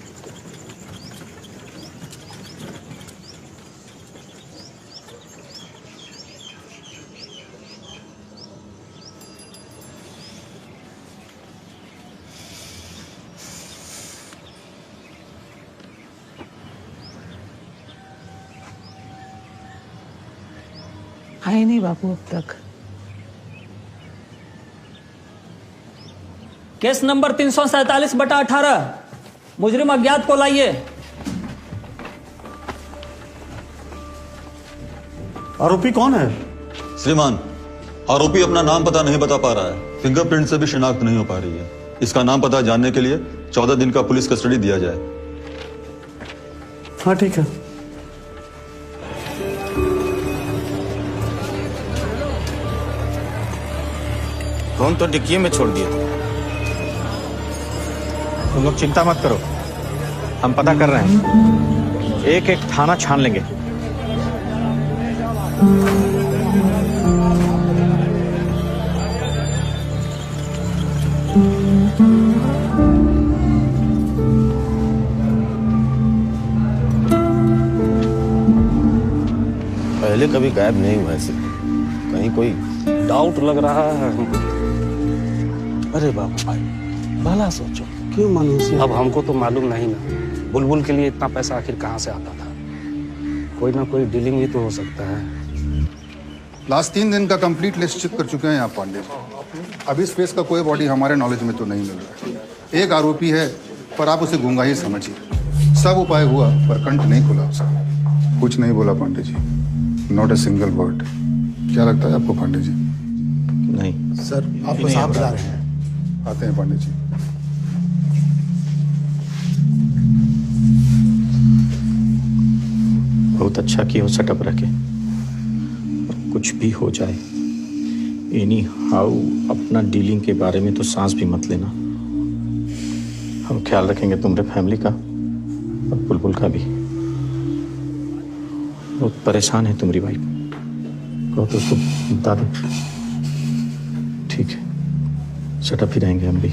आए नहीं बापू अब तक। केस नंबर 347/18, मुजरिम अज्ञात को लाइए। आरोपी कौन है? श्रीमान, आरोपी अपना नाम पता नहीं बता पा रहा है, फिंगरप्रिंट से भी शिनाख्त नहीं हो पा रही है। इसका नाम पता जानने के लिए 14 दिन का पुलिस कस्टडी दिया जाए। हाँ ठीक है। फोन तो डिक्की में छोड़ दिए थे। तुम लोग चिंता मत करो, हम पता कर रहे हैं, एक एक थाना छान लेंगे। पहले कभी गायब नहीं हुआ ऐसे, कहीं कोई डाउट लग रहा है। अरे बाबू भाई, भला सोचो, क्यों मालूम? अब हमको तो मालूम नहीं ना, बुलबुल के लिए इतना पैसा आखिर कहाँ से आता था। कोई ना कोई डीलिंग भी तो हो सकता है। लास्ट 3 दिन का कंप्लीट लिस्ट चेक कर चुके हैं आप पांडे जी। अब इस केस का कोई बॉडी हमारे नॉलेज में तो नहीं मिल रहा है। एक आरोपी है, पर आप उसे गूंगा ही समझिए। सब उपाय हुआ पर कंठ नहीं खुला उसका। कुछ नहीं बोला Pandey ji, not a single word. क्या लगता है आपको पांडे जी? नहीं सर, आपको साहब बुला रहे हैं। आते हैं पांडे जी। बहुत अच्छा किया सेटअप रखे, कुछ भी हो जाए एनी हाउ अपना डीलिंग के बारे में तो सांस भी मत लेना। हम ख्याल रखेंगे तुम्हारे फैमिली का और बुलबुल का भी। बहुत परेशान है तुम्हारी वाइफ, कहो तो उसको बता दो। ठीक है, सेटअप ही रहेंगे हम भी।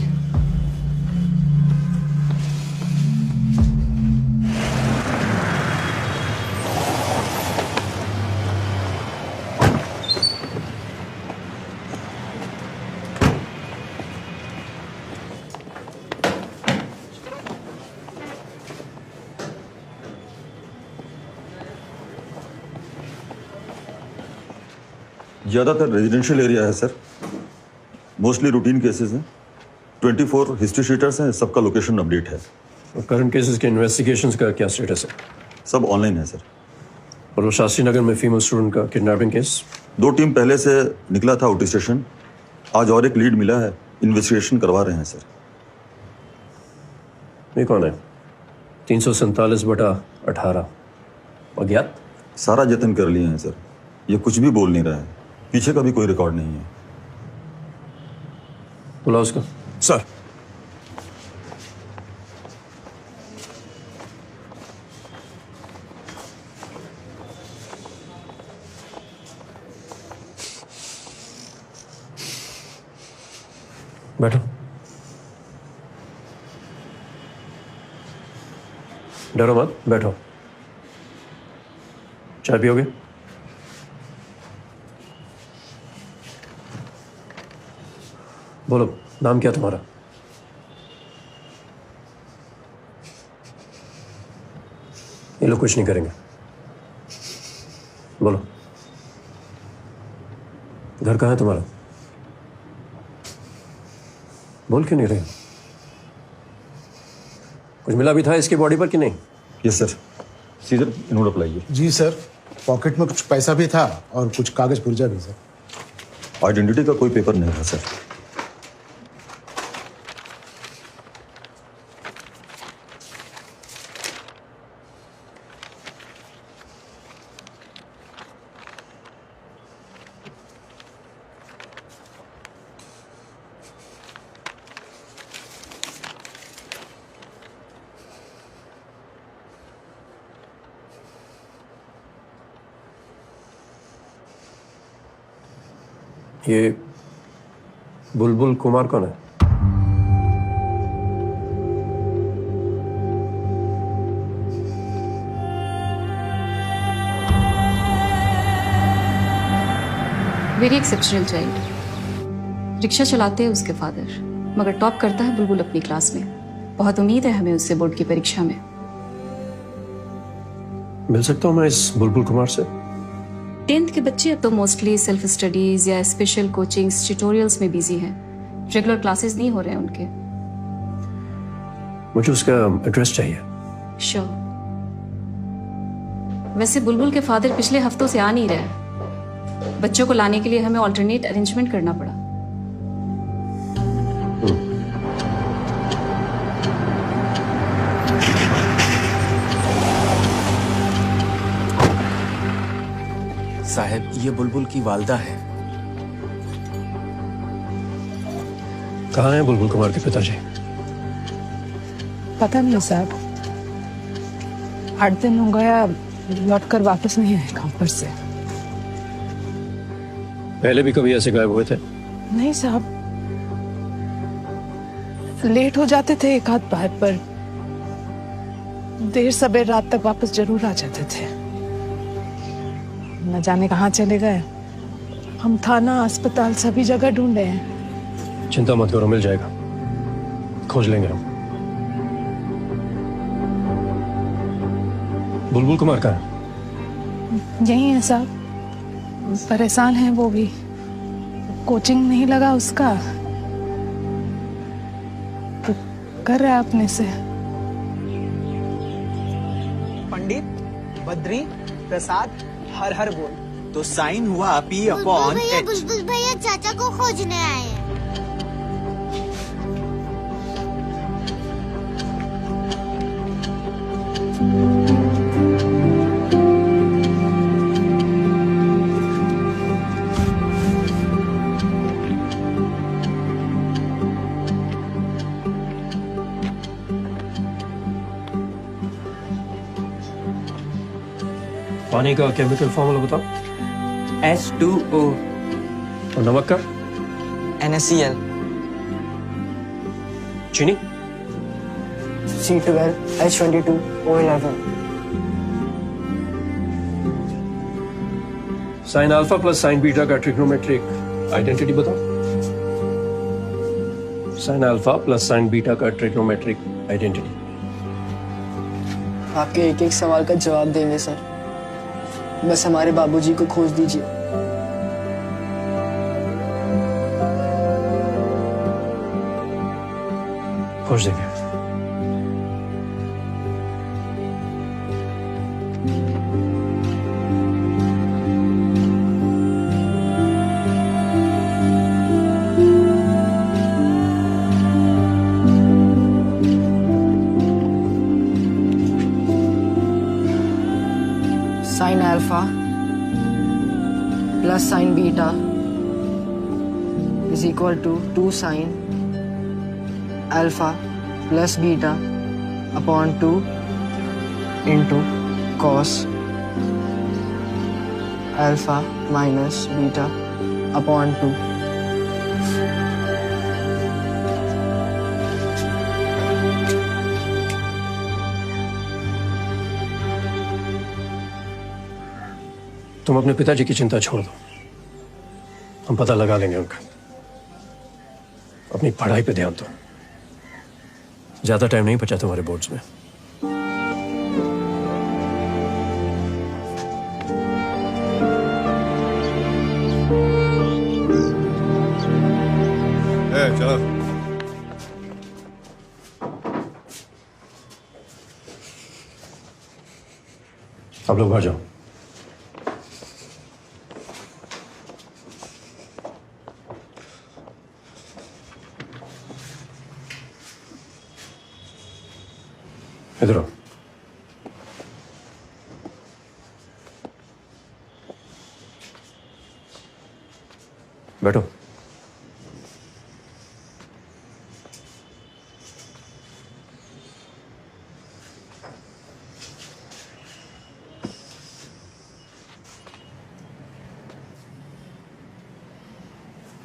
ज़्यादातर रेजिडेंशियल एरिया है सर, मोस्टली रूटीन केसेस हैं। 24 हिस्ट्री शीटर्स हैं, सबका लोकेशन अपडेट है। करंट केसेस के इन्वेस्टिगेशंस का क्या स्टेटस है? सब ऑनलाइन है सर। और वो शास्त्री नगर में फीमेल स्टूडेंट का किडनैपिंग केस? 2 टीम पहले से निकला था आउट स्टेशन, आज और एक लीड मिला है, इन्वेस्टिगेशन करवा रहे हैं सर। ये कौन है? 347/18 अज्ञात? सारा जतन कर लिए हैं सर, ये कुछ भी बोल नहीं रहा है, पीछे का भी कोई रिकॉर्ड नहीं है। बुलाओ उसको। सर। बैठो। डरो मत, बैठो। चाय पियोगे? बोलो, नाम क्या तुम्हारा? ये लोग कुछ नहीं करेंगे। बोलो, घर कहाँ है तुम्हारा? बोल क्यों नहीं रहे? कुछ मिला भी था इसकी बॉडी पर कि नहीं? Yes sir. Seizure note apply. जी सर, पॉकेट में कुछ पैसा भी था और कुछ कागज पुर्जा भी सर। आइडेंटिटी का कोई पेपर नहीं था सर। ये बुलबुल कुमार कौन है? Very exceptional child. रिक्शा चलाते हैं उसके फादर, मगर टॉप करता है बुलबुल अपनी क्लास में। बहुत उम्मीद है हमें उससे बोर्ड की परीक्षा में। मिल सकता हूँ मैं इस बुलबुल कुमार से? 10th के बच्चे अब तो मोस्टली सेल्फ स्टडीज या स्पेशल कोचिंग्स ट्यूटोरियल्स में बिजी हैं। रेगुलर क्लासेस नहीं हो रहे हैं उनके। मुझे उसका एड्रेस चाहिए। श्योर। वैसे बुलबुल के फादर पिछले हफ्तों से आ नहीं रहे। बच्चों को लाने के लिए हमें ऑल्टरनेट अरेंजमेंट करना पड़ा। साहब, ये बुलबुल की वालदा है। कहाँ है बुलबुल कुमार के पिताजी? पता नहीं साहब, 8 दिन हो गया लौट कर वापस नहीं आए काम पर से। पहले भी कभी ऐसे गायब हुए थे? नहीं साहब, लेट हो जाते थे एक आध बार, पर देर सबेर रात तक वापस जरूर आ जाते थे। न जाने कहाँ चले गए। हम थाना, अस्पताल सभी जगह ढूंढे हैं। चिंता मत करो, मिल जाएगा, खोज लेंगे हम। बुलबुल कुमार का यही है साहब, परेशान है वो भी। कोचिंग नहीं लगा उसका, तो कर रहा है अपने से। पंडित, बद्री, प्रसाद, हर हर बोल। तो साइन हुआ P अपॉन H। बुलबुल भैया चाचा को खोजने आए हैं। पानी का केमिकल फॉर्मूला बताओ। H2O। और नमक का? NaCl। चीनी? C12H22O11। Sign alpha plus sine beta का ट्रिग्नोमेट्रिक आइडेंटिटी बताओ। Sign alpha plus sine beta का ट्रिग्नोमेट्रिक आइडेंटिटी। आपके एक एक सवाल का जवाब देंगे सर, बस हमारे बाबूजी को खोज दीजिए। खोज देंगे। Sine alpha plus sine beta is equal to 2 sine alpha plus beta upon 2 into cos alpha minus beta upon 2। तुम अपने पिताजी की चिंता छोड़ दो, हम पता लगा लेंगे उनका। अपनी पढ़ाई पे ध्यान दो, ज्यादा टाइम नहीं बचा तुम्हारे बोर्ड्स में। चलो आप लोग बाहर जाओ। इधर आओ। बैठो।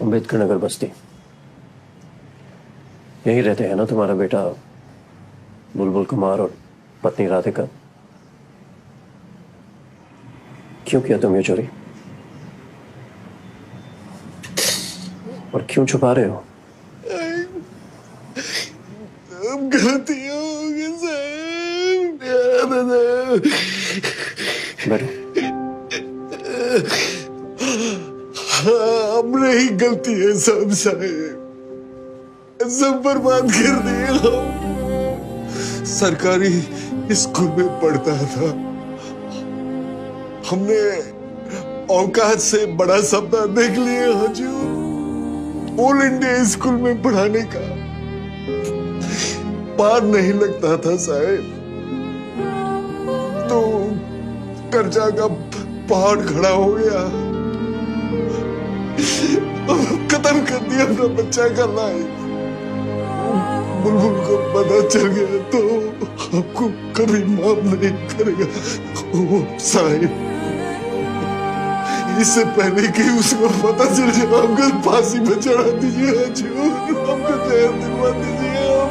अम्बेडकर नगर बस्ती, यही रहते हैं ना तुम्हारा बेटा बुलबुल कुमार और पत्नी राधिका? क्यों किया तुम ये चोरी और क्यों छुपा रहे हो? अब गलती हो गई साहब। बैठो। हमने ही गलती है सब साहब, सब बर्बाद कर दिए हम। सरकारी स्कूल में पढ़ता था, हमने औकात से बड़ा सपना देख लिया हजूर। ऑल इंडिया स्कूल में पढ़ाने का पार नहीं लगता था साहब, तो कर्जा का पहाड़ खड़ा हो गया, खत्म कर दिया अपना बच्चा का लाइफ। बुलबुल को पता चल गया तो आपको कभी माफ नहीं करेगा वो साहिब। इससे पहले कि उसको पता चल जाए हमको फांसी में चढ़ा दीजिए हजूर, हमको जहर दिलवा दीजिए आप।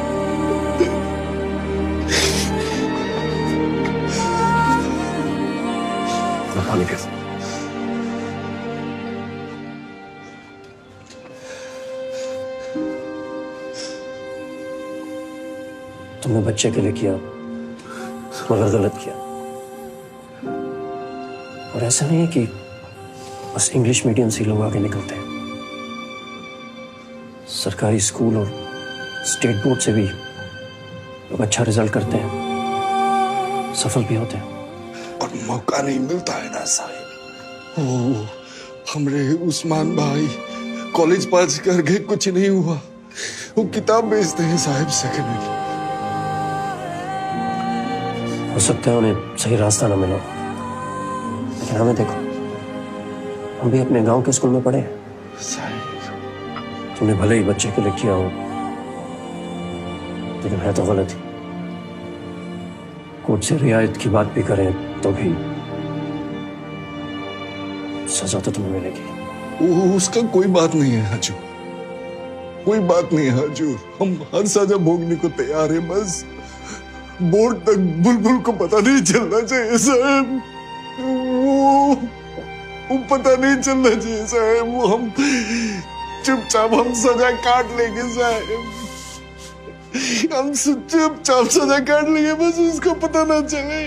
पानी पियो। तुमने बच्चे के लिए किया मगर गलत किया। और ऐसा नहीं है कि बस इंग्लिश मीडियम से लोग आगे निकलते हैं, सरकारी स्कूल और स्टेट बोर्ड से भी लोग अच्छा रिजल्ट करते हैं, सफल भी होते हैं। और मौका नहीं मिलता है ना साहिब। ओ हमरे उस्मान भाई कॉलेज पास करके कुछ नहीं हुआ, वो किताब बेचते हैं साहिब सेकंड हैंड। हो सकता है उन्हें सही रास्ता ना मिला, लेकिन हमें देखो, हम भी अपने गांव के स्कूल में पढ़े हैं। तुमने भले ही बच्चे के लिए किया हो, लेकिन है तो गलत ही। कोर्ट से रियायत की बात भी करें तो भी सजा तो तुम्हें मिलेगी। उसका कोई बात नहीं है हजूर, कोई बात नहीं है हजूर, हम हर सजा भोगने को तैयार है। बस बोर्ड तक बुलबुल को पता नहीं चलना चाहिए साहब, वो पता नहीं चलना चाहिए साहब। वो हम चुपचाप हम सजा काट लेंगे साहब, हम चुपचाप सजा काट लेंगे, बस उसको पता ना चले।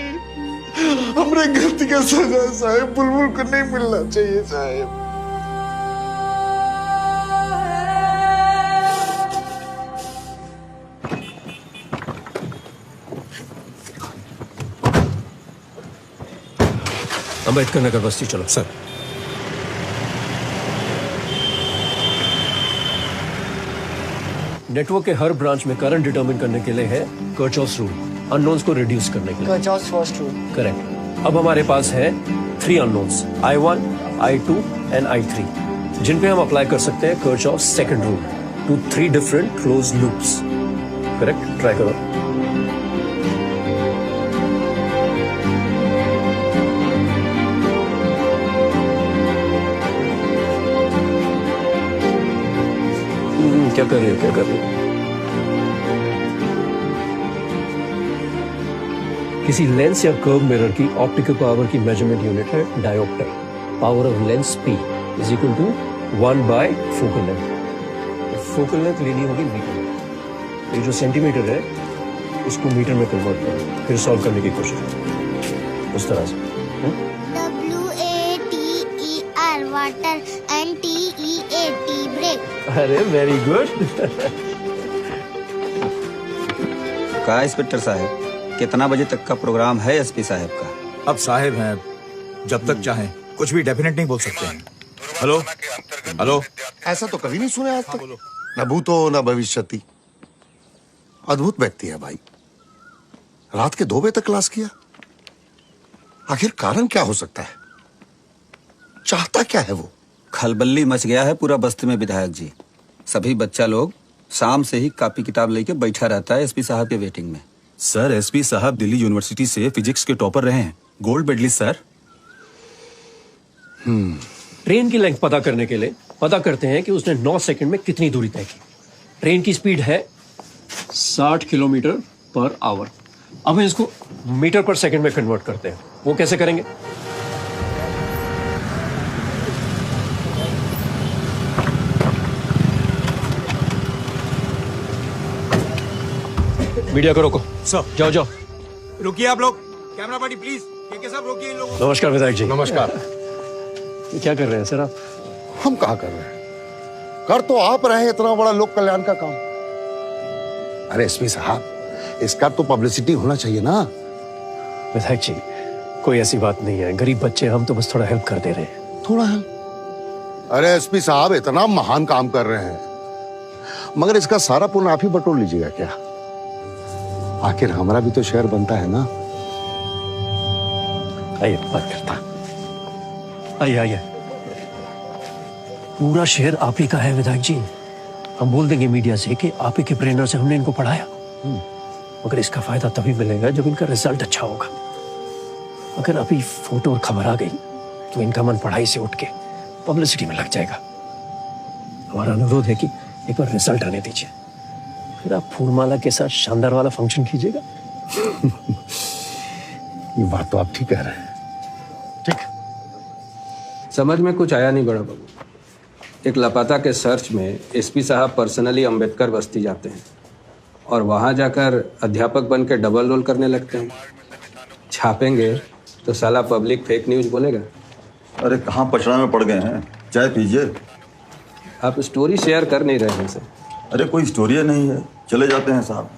हमरे गलती का सजा साहब बुलबुल को नहीं मिलना चाहिए साहब। अम्बेडकर नगर बस्ती चलो। सर नेटवर्क के हर ब्रांच में करंट डिटरमिन करने के लिए है कर्चॉफ्स रूल, अननोन्स को रिड्यूस करने के लिए। कर्चॉफ्स फर्स्ट रूल। करेक्ट। अब हमारे पास है 3 unknowns, I1, I2 and I3, जिन पे हम अप्लाई कर सकते हैं Kirchhoff's second rule to 3 different close loops. Correct, try करो। क्या कर रही हो, क्या कर रही हो? किसी लेंस या कर्व मिरर की ऑप्टिकल पावर की मेजरमेंट यूनिट है diopter. Power of lens P is equal to 1 by focal length. Focal length लेनी होगी मीटर में। ये जो सेंटीमीटर है उसको मीटर में कन्वर्ट करो, फिर सॉल्व करने की कोशिश करो उस तरह से। WATER water and TEAT break. अरे वेरी गुड। कहा इंस्पेक्टर साहब, कितना बजे तक का प्रोग्राम है एसपी साहब का? अब साहब हैं, जब तक चाहें कुछ भी डेफिनेट नहीं बोल सकते हैं। हेलो हेलो, ऐसा तो कभी नहीं सुना आज तक। न भूतो न भविष्यति। अद्भुत व्यक्ति है भाई। रात के 2 बजे तक क्लास किया। आखिर कारण क्या हो सकता है? चाहता क्या है वो? खलबल्ली मच गया है पूरा बस्ती में विधायक जी। सभी बच्चा लोग शाम से ही कॉपी किताब लेके बैठा रहता है एसपी साहब के वेटिंग में। सर, एसपी साहब दिल्ली यूनिवर्सिटी से फिजिक्स के टॉपर रहे हैं, गोल्ड मेडलिस्ट सर। ट्रेन की लेंथ पता करने के लिए पता करते हैं कि उसने 9 सेकंड में कितनी दूरी तय की। ट्रेन की स्पीड है 60 किलोमीटर पर आवर। अब हम इसको मीटर पर सेकंड में कन्वर्ट करते हैं। वो कैसे करेंगे? मीडिया को रोको। सब जाओ जाओ। रुकिए आप लोग, कैमरा पार्टी प्लीज, ये सब रोकिए इन लोगों। नमस्कार विधायक जी। नमस्कार। ये क्या कर रहे हैं सर आप? हम कहा कर रहे हैं? कर तो आप रहे हैं इतना बड़ा लोक कल्याण का काम। अरे एसपी साहब, इसका तो पब्लिसिटी होना चाहिए ना। विधायक जी, कोई ऐसी बात नहीं है, गरीब बच्चे, हम तो बस थोड़ा हेल्प कर दे रहे हैं। थोड़ा हेल्प? अरे एसपी साहब, इतना महान काम कर रहे हैं, मगर इसका सारा पुण्य आप ही बटोर लीजिएगा क्या? आखिर हमारा भी तो शेयर बनता है ना। आइए बात करता। आइए आइए। पूरा शेयर आप ही का है विधायक जी। हम बोल देंगे मीडिया से कि आप ही के प्रेरणा से हमने इनको पढ़ाया। मगर इसका फायदा तभी मिलेगा जब इनका रिजल्ट अच्छा होगा। अगर अभी फोटो और खबर आ गई तो इनका मन पढ़ाई से उठ के पब्लिसिटी में लग जाएगा। हमारा अनुरोध है कि एक बार रिजल्ट आने दीजिए, फिर आप फूलमाला के साथ शानदार वाला फंक्शन कीजिएगा। ये बात तो आप ठीक कह रहे हैं। ठीक। समझ में कुछ आया नहीं बड़ा बाबू। एक लापता के सर्च में एसपी साहब पर्सनली अंबेडकर बस्ती जाते हैं और वहां जाकर अध्यापक बन के डबल रोल करने लगते हैं। छापेंगे तो साला पब्लिक फेक न्यूज बोलेगा। अरे कहाँ पचड़ा में पड़ गए हैं, चाय पीजिए। आप स्टोरी शेयर कर नहीं रहे हैं सर। अरे कोई स्टोरी नहीं है, चले जाते हैं साहब।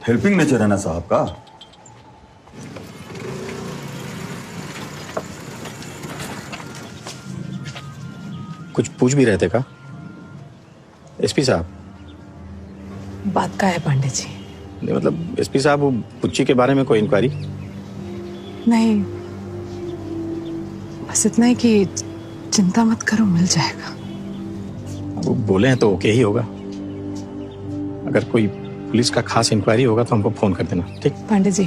हेल्पिंग नेचर है ना साहब का। कुछ पूछ भी रहे थे का एसपी साहब? बात का है पांडे जी? नहीं मतलब एसपी साहब, वो पुच्ची के बारे में कोई इंक्वायरी? नहीं, बस इतना ही कि चिंता मत करो, मिल जाएगा। वो बोले हैं तो ओके ही होगा। अगर कोई पुलिस का खास इंक्वायरी होगा तो हमको फोन कर देना, ठीक? पांडे जी,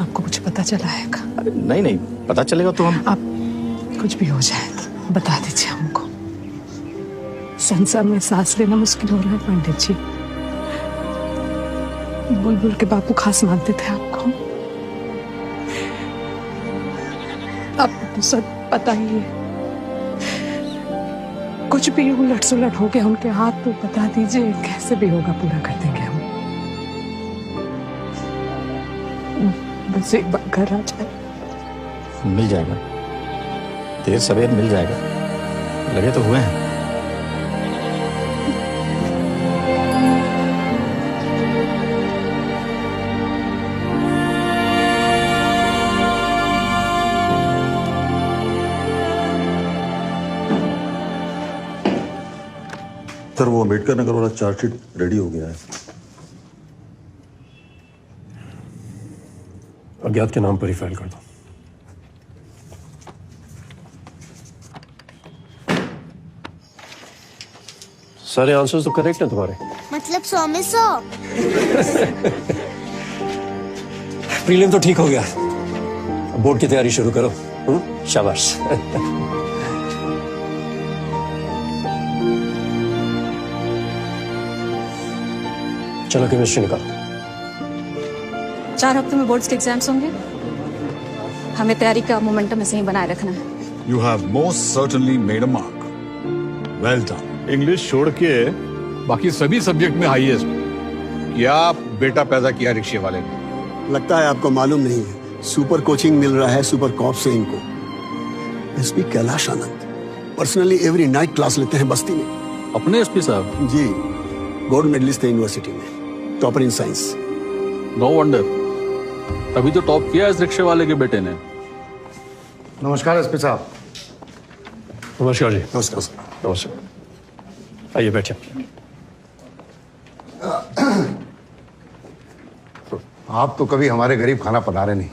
आपको कुछ पता चला है का? अरे नहीं नहीं, पता चलेगा तो हम। आप कुछ भी हो जाए तो बता दीजिए हमको। संसार में सांस लेना मुश्किल हो रहा है पांडे जी। बुलबुल के बापू खास मानते थे आपको। आपको तो सब पता ही है। कुछ भी उलट सुलट हो गया उनके हाथ तो बता दीजिए, कैसे भी होगा पूरा कर देंगे हम। बस एक बार घर आ जाए। मिल जाएगा, देर सवेर मिल जाएगा, लगे तो हुए हैं। सर वो अम्बेडकर नगर वाला चार्जशीट रेडी हो गया है। अज्ञात के नाम पर ही फाइल कर दो। सारे आंसर्स तो करेक्ट हैं तुम्हारे। मतलब 100 में 100। प्रीलिम तो ठीक हो गया, बोर्ड की तैयारी शुरू करो। शाबाश। चलो केमिस्ट्री निकालो। 4 हफ्ते में बोर्ड्स के एग्जाम्स होंगे। हमें तैयारी का मोमेंटम ऐसे ही बनाए रखना है। You have most certainly made a mark. Well done. English छोड़ के बाकी सभी सब्जेक्ट में हाईएस्ट। क्या बेटा पैदा किया रिक्शे वाले ने। लगता है आपको मालूम नहीं है, सुपर कोचिंग मिल रहा है सुपर कॉप से इनको। SP Kailash Anand personally every night class लेते हैं बस्ती में। अपने एसपी साहब? जी, गोल्ड मेडलिस्ट थे यूनिवर्सिटी में, topper in science. No wonder, तभी तो टॉप किया इस रिक्शे वाले के बेटे ने। नमस्कार एसपी साहब। नमस्कार जी। नमस्कार। नमस्कार, आइए बैठे। आप तो कभी हमारे गरीब खाना पधारे नहीं।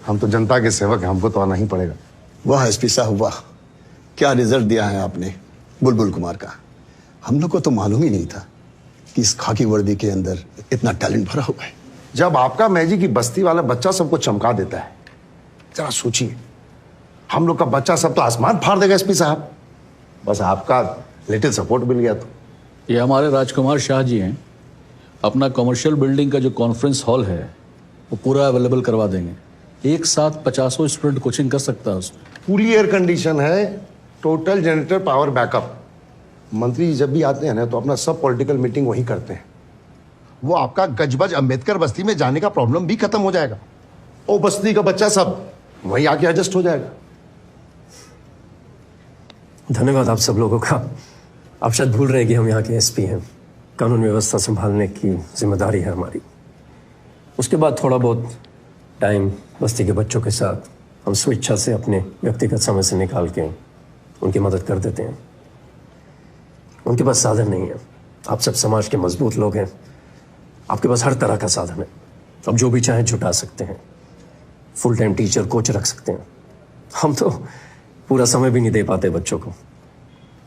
हम तो जनता के सेवक हैं, हमको तो आना ही पड़ेगा। वाह एसपी साहब वाह, क्या रिजल्ट दिया है आपने बुलबुल कुमार का। हम लोग को तो मालूम ही नहीं था कि इस खाकी वर्दी के अंदर इतना टैलेंट भरा हुआ है। जब आपका मैजिक की बस्ती वाला बच्चा सबको चमका देता है, जरा सोचिए, हम लोग का बच्चा सब तो आसमान फाड़ देगा एसपी साहब। बस आपका लिटिल सपोर्ट मिल गया तो। ये हमारे राजकुमार शाह जी हैं, अपना कमर्शियल बिल्डिंग का जो कॉन्फ्रेंस हॉल है वो पूरा अवेलेबल करवा देंगे। एक साथ 50 स्टूडेंट कोचिंग कर सकता है उसमें। फुली एयर कंडीशन है, टोटल जनरेटर पावर बैकअप। मंत्री जब भी आते हैं ना तो अपना सब पॉलिटिकल मीटिंग वहीं करते हैं। वो आपका गजबज अंबेडकर बस्ती में जाने का प्रॉब्लम भी खत्म हो जाएगा। ओ बस्ती का बच्चा सब वहीं आके एडजस्ट हो जाएगा। धन्यवाद आप सब लोगों का। आप शायद भूल रहे हैं कि हम यहाँ के एसपी हैं। कानून व्यवस्था संभालने की जिम्मेदारी है हमारी। उसके बाद थोड़ा बहुत टाइम बस्ती के बच्चों के साथ हम स्वेच्छा से अपने व्यक्तिगत समय से निकाल के उनकी मदद कर देते हैं। उनके पास साधन नहीं है। आप सब समाज के मजबूत लोग हैं, आपके पास हर तरह का साधन है। अब जो भी चाहें जुटा सकते हैं, फुल टाइम टीचर कोच रख सकते हैं। हम तो पूरा समय भी नहीं दे पाते बच्चों को।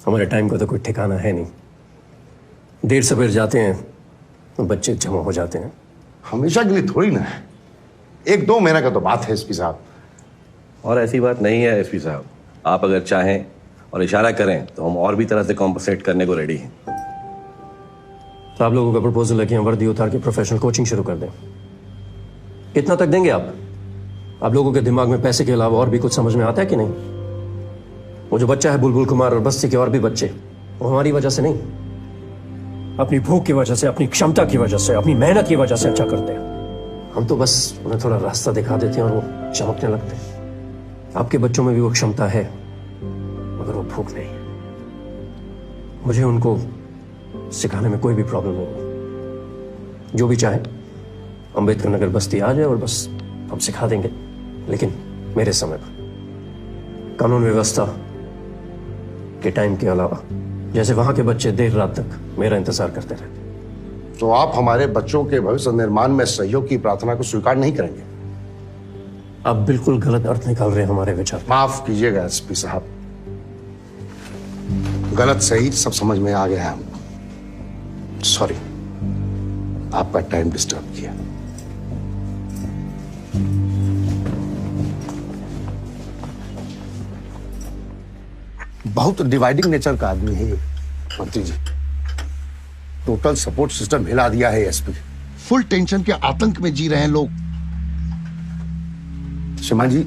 हमारे टाइम का तो कोई ठिकाना है नहीं। देर सवेर जाते हैं तो बच्चे जमा हो जाते हैं। हमेशा के लिए थोड़ी ना है, 1-2 महीने का तो बात है एसपी साहब। और ऐसी बात नहीं है एसपी साहब, आप अगर चाहें और इशारा करें तो हम और भी तरह से कॉम्पनसेट करने को रेडी हैं। तो आप लोगों का प्रपोजल है कि हम वर्दी उतार के प्रोफेशनल कोचिंग शुरू कर दें। कितना तक देंगे आप? आप लोगों के दिमाग में पैसे के अलावा और भी कुछ समझ में आता है कि नहीं? वो जो बच्चा है बुलबुल कुमार और बस्ती के और भी बच्चे, वो हमारी वजह से नहीं, अपनी भूख की वजह से, अपनी क्षमता की वजह से, अपनी मेहनत की वजह से अच्छा करते हैं। हम तो बस उन्हें थोड़ा रास्ता दिखा देते हैं और वो चमकने लगते हैं। आपके बच्चों में भी वो क्षमता है मगर वो भूख नहीं है। मुझे उनको सिखाने में कोई भी प्रॉब्लम नहीं है। जो भी चाहे अंबेडकर नगर बस्ती आ जाए और बस हम सिखा देंगे, लेकिन मेरे समय पर। कानून व्यवस्था के टाइम के अलावा, जैसे वहां के बच्चे देर रात तक मेरा इंतजार करते रहे। तो आप हमारे बच्चों के भविष्य निर्माण में सहयोग की प्रार्थना को स्वीकार नहीं करेंगे? आप बिल्कुल गलत अर्थ निकाल रहे हैं हमारे विचार। माफ कीजिएगा एसपी साहब, गलत सही सब समझ में आ गया है हमको। सॉरी, आपका टाइम डिस्टर्ब किया। बहुत डिवाइडिंग नेचर का आदमी है ये मंत्री जी। टोटल सपोर्ट सिस्टम हिला दिया है एसपी। फुल टेंशन के आतंक में जी रहे हैं लोग। श्रीमान जी,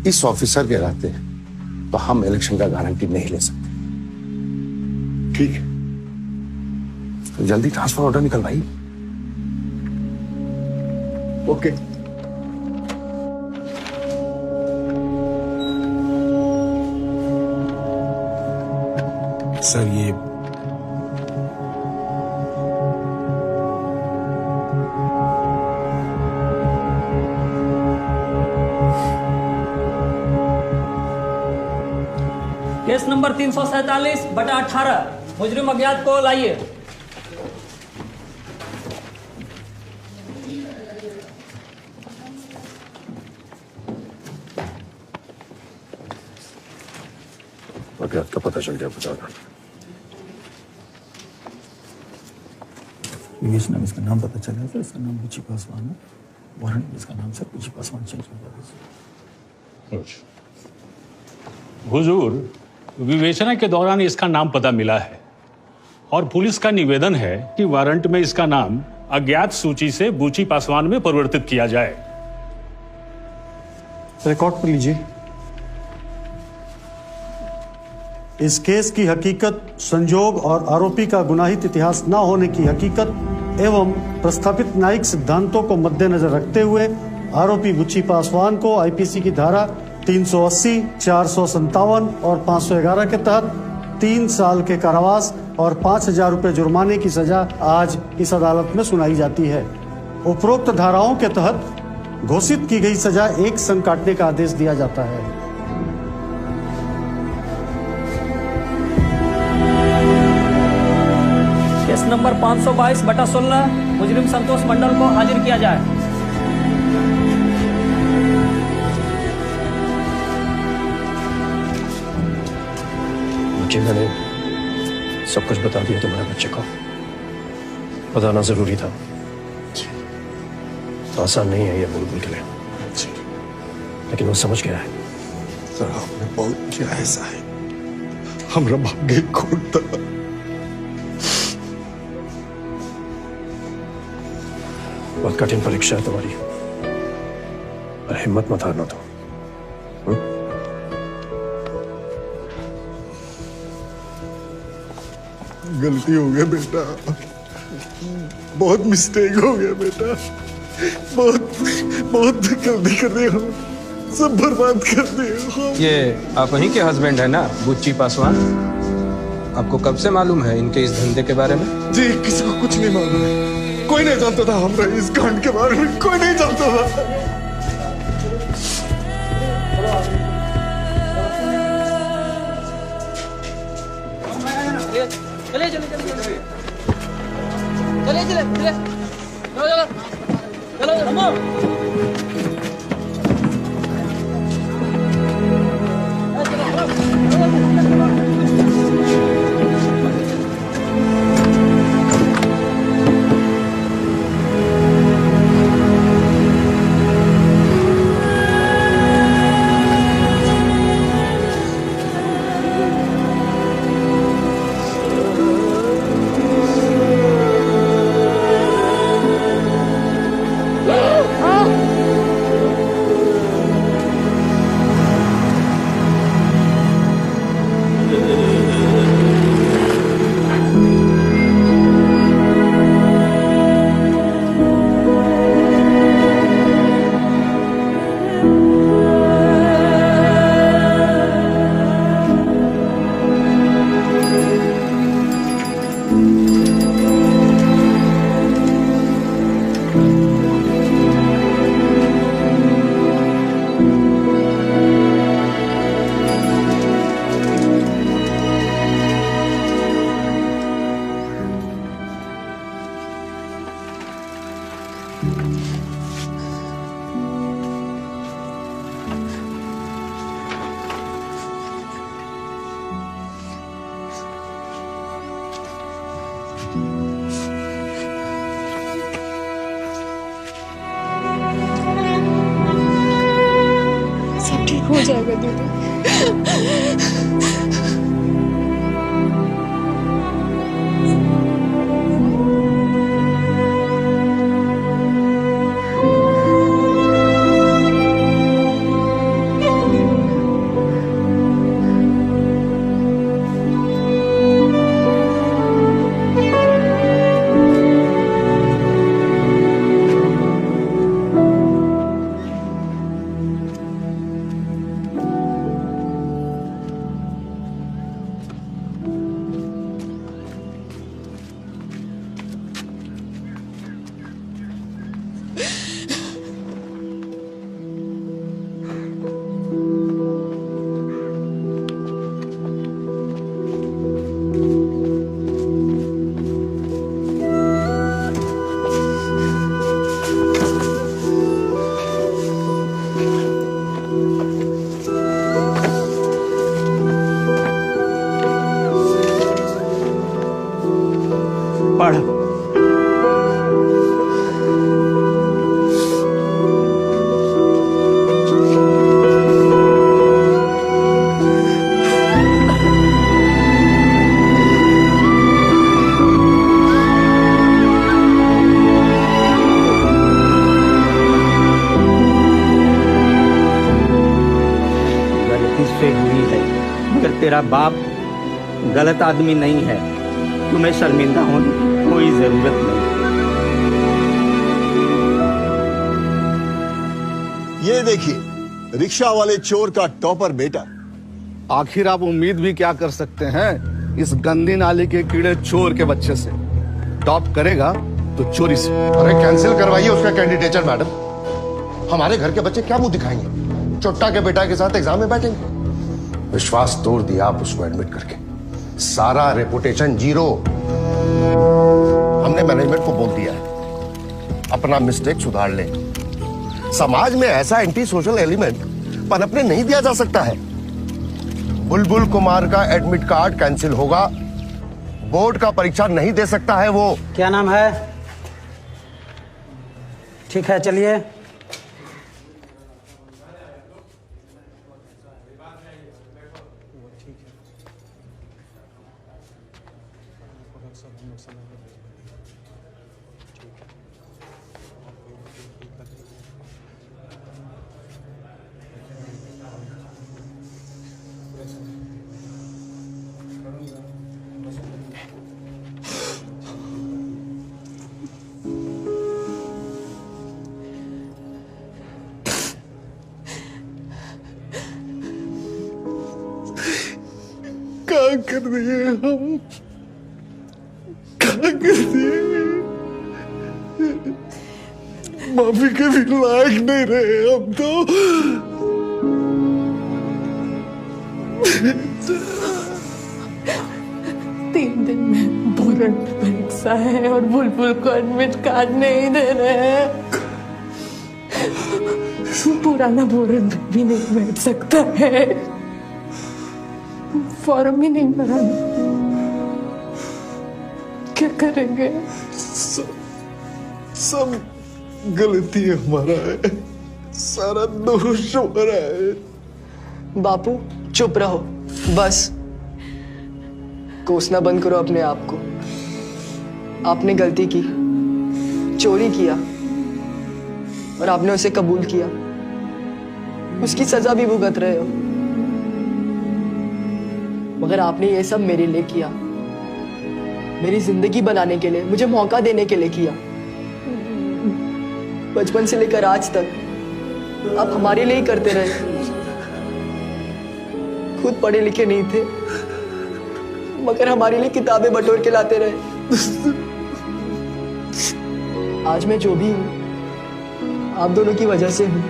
इस ऑफिसर के रहते तो हम इलेक्शन का गारंटी नहीं ले सकते। ठीक है, तो जल्दी ट्रांसफर ऑर्डर निकलवाइए। ओके। सर ये केस नंबर 347/18 मुजरिम अज्ञात को लाइए। अज्ञात का पता चल गया, बताना। योगेश नाम, इसका नाम पता चला सर। इसका नाम बूची पासवान है। वारंट इसका नाम सर बूची पासवान चेंज हो गया। हुजूर, विवेचना के दौरान इसका नाम पता मिला है और पुलिस का निवेदन है कि वारंट में इसका नाम अज्ञात सूची से बूची पासवान में परिवर्तित किया जाए। रिकॉर्ड पर लीजिए। इस केस की हकीकत, संजोग और आरोपी का गुनाहित इतिहास न होने की हकीकत एवं प्रस्थापित न्यायिक सिद्धांतों को मद्देनजर रखते हुए आरोपी बुच्ची पासवान को आईपीसी की धारा 380, 457 और 511 के तहत 3 साल के कारावास और 5,000 रुपए जुर्माने की सजा आज इस अदालत में सुनाई जाती है। उपरोक्त धाराओं के तहत घोषित की गई सजा 1 संघ काटने का आदेश दिया जाता है। केस नंबर 522/16 मुजरिम संतोष मंडल को हाजिर किया जाए। मुझे मैंने सब कुछ बता दिया तुम्हारे बच्चे को। बताना जरूरी था। तो आसान नहीं है ये बुलबुल के लिए, लेकिन वो समझ गया है। सर आपने बहुत किया ऐसा है, हमरा भाग्य खोटा। बहुत कठिन परीक्षा है तुम्हारी, पर हिम्मत मत हारना तुम। गलती हो गया बेटा, बहुत मिस्टेक हो गया बेटा, बहुत गलती कर दी हम, सब बर्बाद कर दिया। ये आप वहीं के हस्बैंड है ना, बुच्ची पासवान? आपको कब से मालूम है इनके इस धंधे के बारे में? जी किसी को कुछ नहीं मालूम है, कोई नहीं जानता था हमरा इस कांड के बारे में, कोई नहीं जानता था। चलिए चलिए चलिए चलिए चलिए चलिए चलिए चलो चलो चलो चलो सब ठीक हो जाएगा दीदी। मगर तेरा बाप गलत आदमी नहीं है, तुम्हें शर्मिंदा होने की कोई जरूरत नहीं। ये देखिए, रिक्शा वाले चोर का टॉपर बेटा। आखिर आप उम्मीद भी क्या कर सकते हैं इस गंदी नाली के कीड़े चोर के बच्चे से? टॉप करेगा तो चोरी से। अरे कैंसिल करवाइए उसका कैंडिडेचर मैडम। हमारे घर के बच्चे क्या मुंह दिखाएंगे? चोट्टा के बेटा के साथ एग्जाम में बैठेंगे। विश्वास तोड़ दिया आप उसको एडमिट करके, सारा रेपुटेशन जीरो। हमने मैनेजमेंट को बोल दिया है अपना मिस्टेक सुधार ले। समाज में ऐसा एंटी सोशल एलिमेंट पनपने नहीं दिया जा सकता है। बुलबुल कुमार का एडमिट कार्ड कैंसिल होगा, बोर्ड का परीक्षा नहीं दे सकता है वो। क्या नाम है? ठीक है, चलिए। क्या कर रहे हैं हम? क्या कर रहे हैं? माफी के भी लायक नहीं रहे हम तो। तीन दिन में बोर्ड परीक्षा है और बुलबुल को एडमिट कार्ड नहीं दे रहे हैं। पुराना बोर्ड भी नहीं बैठ सकता है, फॉर्म ही नहीं भरा। क्या करेंगे? सब गलती हमारा है, सारा दोष हमारा है। बापू चुप रहो, बस कोसना बंद करो अपने आप को। आपने गलती की, चोरी किया और आपने उसे कबूल किया, उसकी सजा भी भुगत रहे हो। मगर आपने ये सब मेरे लिए किया, मेरी जिंदगी बनाने के लिए, मुझे मौका देने के लिए किया। बचपन से लेकर आज तक आप हमारे लिए ही करते रहे। खुद पढ़े लिखे नहीं थे मगर हमारे लिए किताबें बटोर के लाते रहे। आज मैं जो भी हूं आप दोनों की वजह से हूं।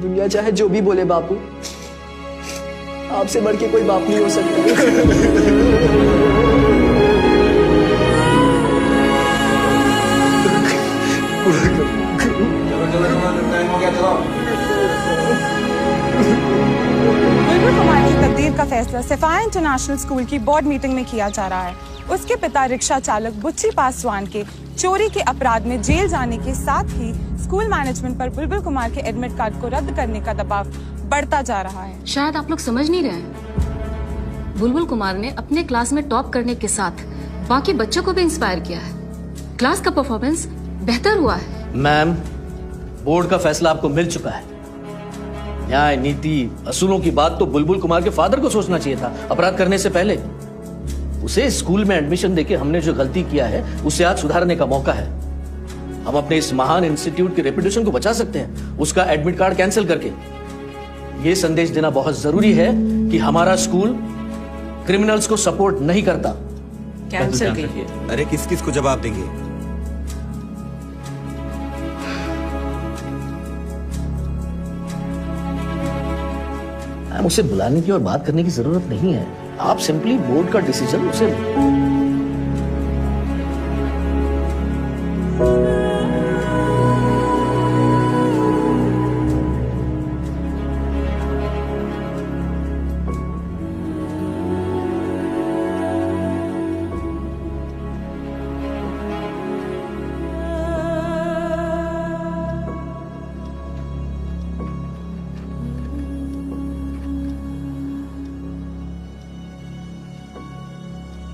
दुनिया चाहे जो भी बोले बापू, आपसे बढ़ के कोई बाप नहीं हो सकता। बुलबुल कुमार की तकदीर का फैसला सफाया इंटरनेशनल स्कूल की बोर्ड मीटिंग में किया जा रहा है। उसके पिता रिक्शा चालक बुच्ची पासवान के चोरी के अपराध में जेल जाने के साथ ही स्कूल मैनेजमेंट पर बुलबुल कुमार के एडमिट कार्ड को रद्द करने का दबाव बढ़ता जा रहा है। शायद आप लोग समझ नहीं रहे हैं, बुलबुल कुमार ने अपने क्लास में टॉप करने के साथ बाकी बच्चों को भी इंस्पायर किया है। क्लास का परफॉर्मेंस बेहतर हुआ है। मैम, बोर्ड का फैसला आपको मिल चुका है। न्याय, नीति, असूलों की बात तो बुलबुल कुमार के फादर को सोचना चाहिए था अपराध करने से पहले। उसे स्कूल में एडमिशन देके हमने जो गलती किया है उसे आज सुधारने का मौका है। हम अपने इस महान इंस्टीट्यूट की रेपुटेशन को बचा सकते हैं उसका एडमिट कार्ड कैंसिल करके। ये संदेश देना बहुत जरूरी है कि हमारा स्कूल क्रिमिनल्स को सपोर्ट नहीं करता। कैंसिल कीजिए। अरे किस किस को जवाब देंगे? उसे बुलाने की और बात करने की जरूरत नहीं है। आप सिंपली बोर्ड का डिसीजन उसे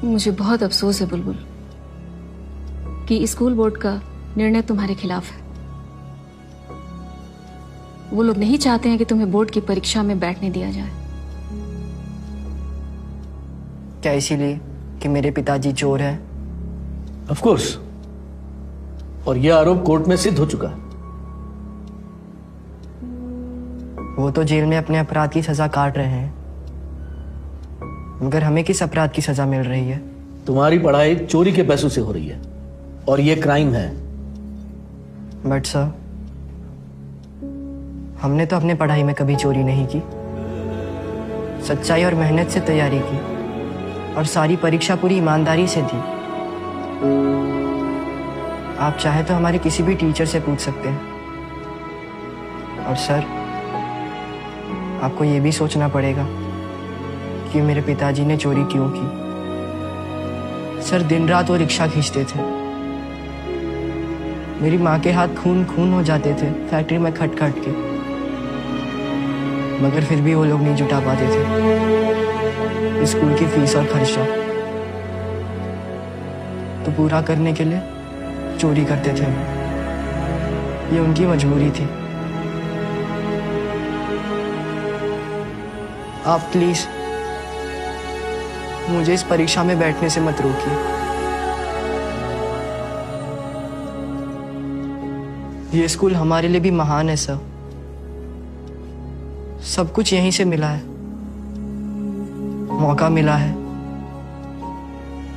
मुझे बहुत अफसोस है बुलबुल कि स्कूल बोर्ड का निर्णय तुम्हारे खिलाफ है। वो लोग नहीं चाहते हैं कि तुम्हें बोर्ड की परीक्षा में बैठने दिया जाए। क्या इसीलिए कि मेरे पिताजी चोर हैं? Of course. और यह आरोप कोर्ट में सिद्ध हो चुका है। वो तो जेल में अपने अपराध की सजा काट रहे हैं, मगर हमें किस अपराध की सजा मिल रही है? तुम्हारी पढ़ाई चोरी के पैसों से हो रही है और यह क्राइम है। बट सर, हमने तो अपने पढ़ाई में कभी चोरी नहीं की। सच्चाई और मेहनत से तैयारी की और सारी परीक्षा पूरी ईमानदारी से दी। आप चाहे तो हमारे किसी भी टीचर से पूछ सकते हैं। और सर, आपको ये भी सोचना पड़ेगा कि मेरे पिताजी ने चोरी क्यों की। सर, दिन रात वो रिक्शा खींचते थे। मेरी माँ के हाथ खून खून हो जाते थे फैक्ट्री में खट खट के, मगर फिर भी वो लोग नहीं जुटा पाते थे स्कूल की फीस और खर्चा। तो पूरा करने के लिए चोरी करते थे। ये उनकी मजबूरी थी। आप प्लीज मुझे इस परीक्षा में बैठने से मत रोकिए। ये स्कूल हमारे लिए भी महान है सर। सब कुछ यहीं से मिला है, मौका मिला है।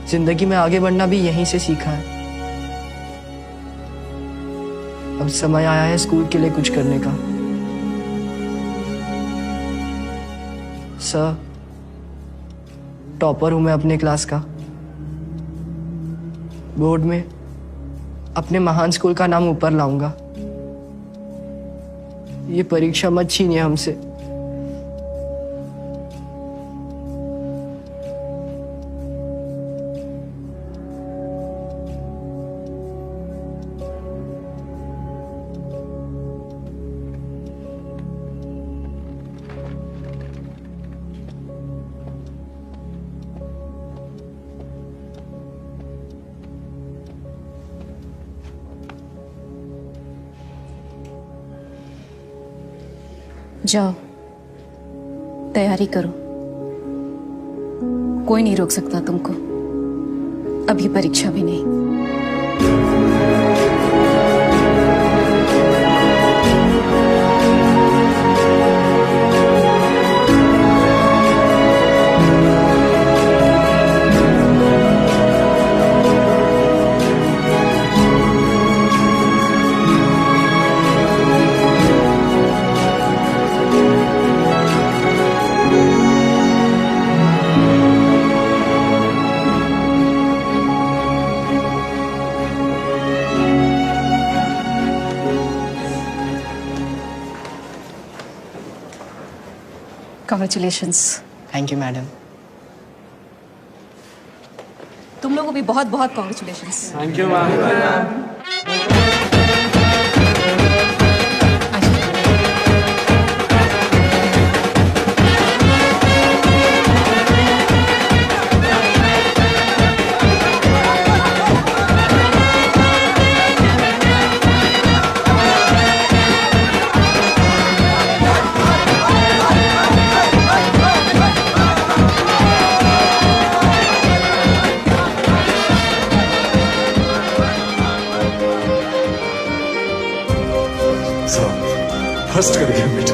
जिंदगी में आगे बढ़ना भी यहीं से सीखा है। अब समय आया है स्कूल के लिए कुछ करने का। सर, टॉपर हूं मैं अपने क्लास का। बोर्ड में अपने महान स्कूल का नाम ऊपर लाऊंगा। ये परीक्षा मत छीनिए हमसे। जाओ, तैयारी करो। कोई नहीं रोक सकता तुमको। अभी परीक्षा भी नहीं। Congratulations. Thank you madam. तुम लोगों को भी बहुत बहुत congratulations. Thank you ma'am. First कर गया बेटा।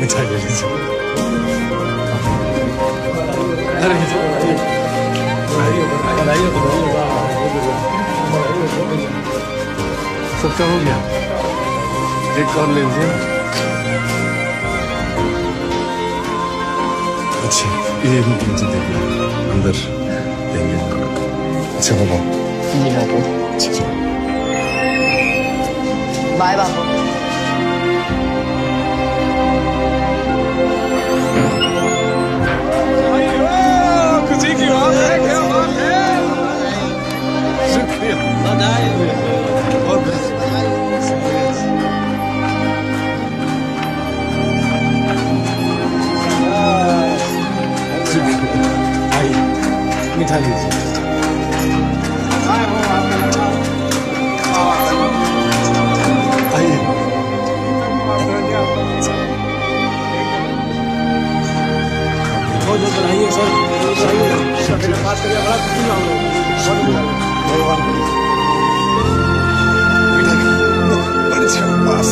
मिठाई ले लीजिए। सबका हो गया, एक और ले लीजिए। अच्छा, ये मुझे देखिए, अंदर देंगे। अच्छा बाबा। जी बाबू। अच्छा। बाय बाबू। खुशी की बात है, क्या बात है। शुक्रिया, बधाई। बहुत शुक्रिया। आइए, मिठाई लीजिए। पास करिए, बड़ा खुशी हुआ हम लोग। पास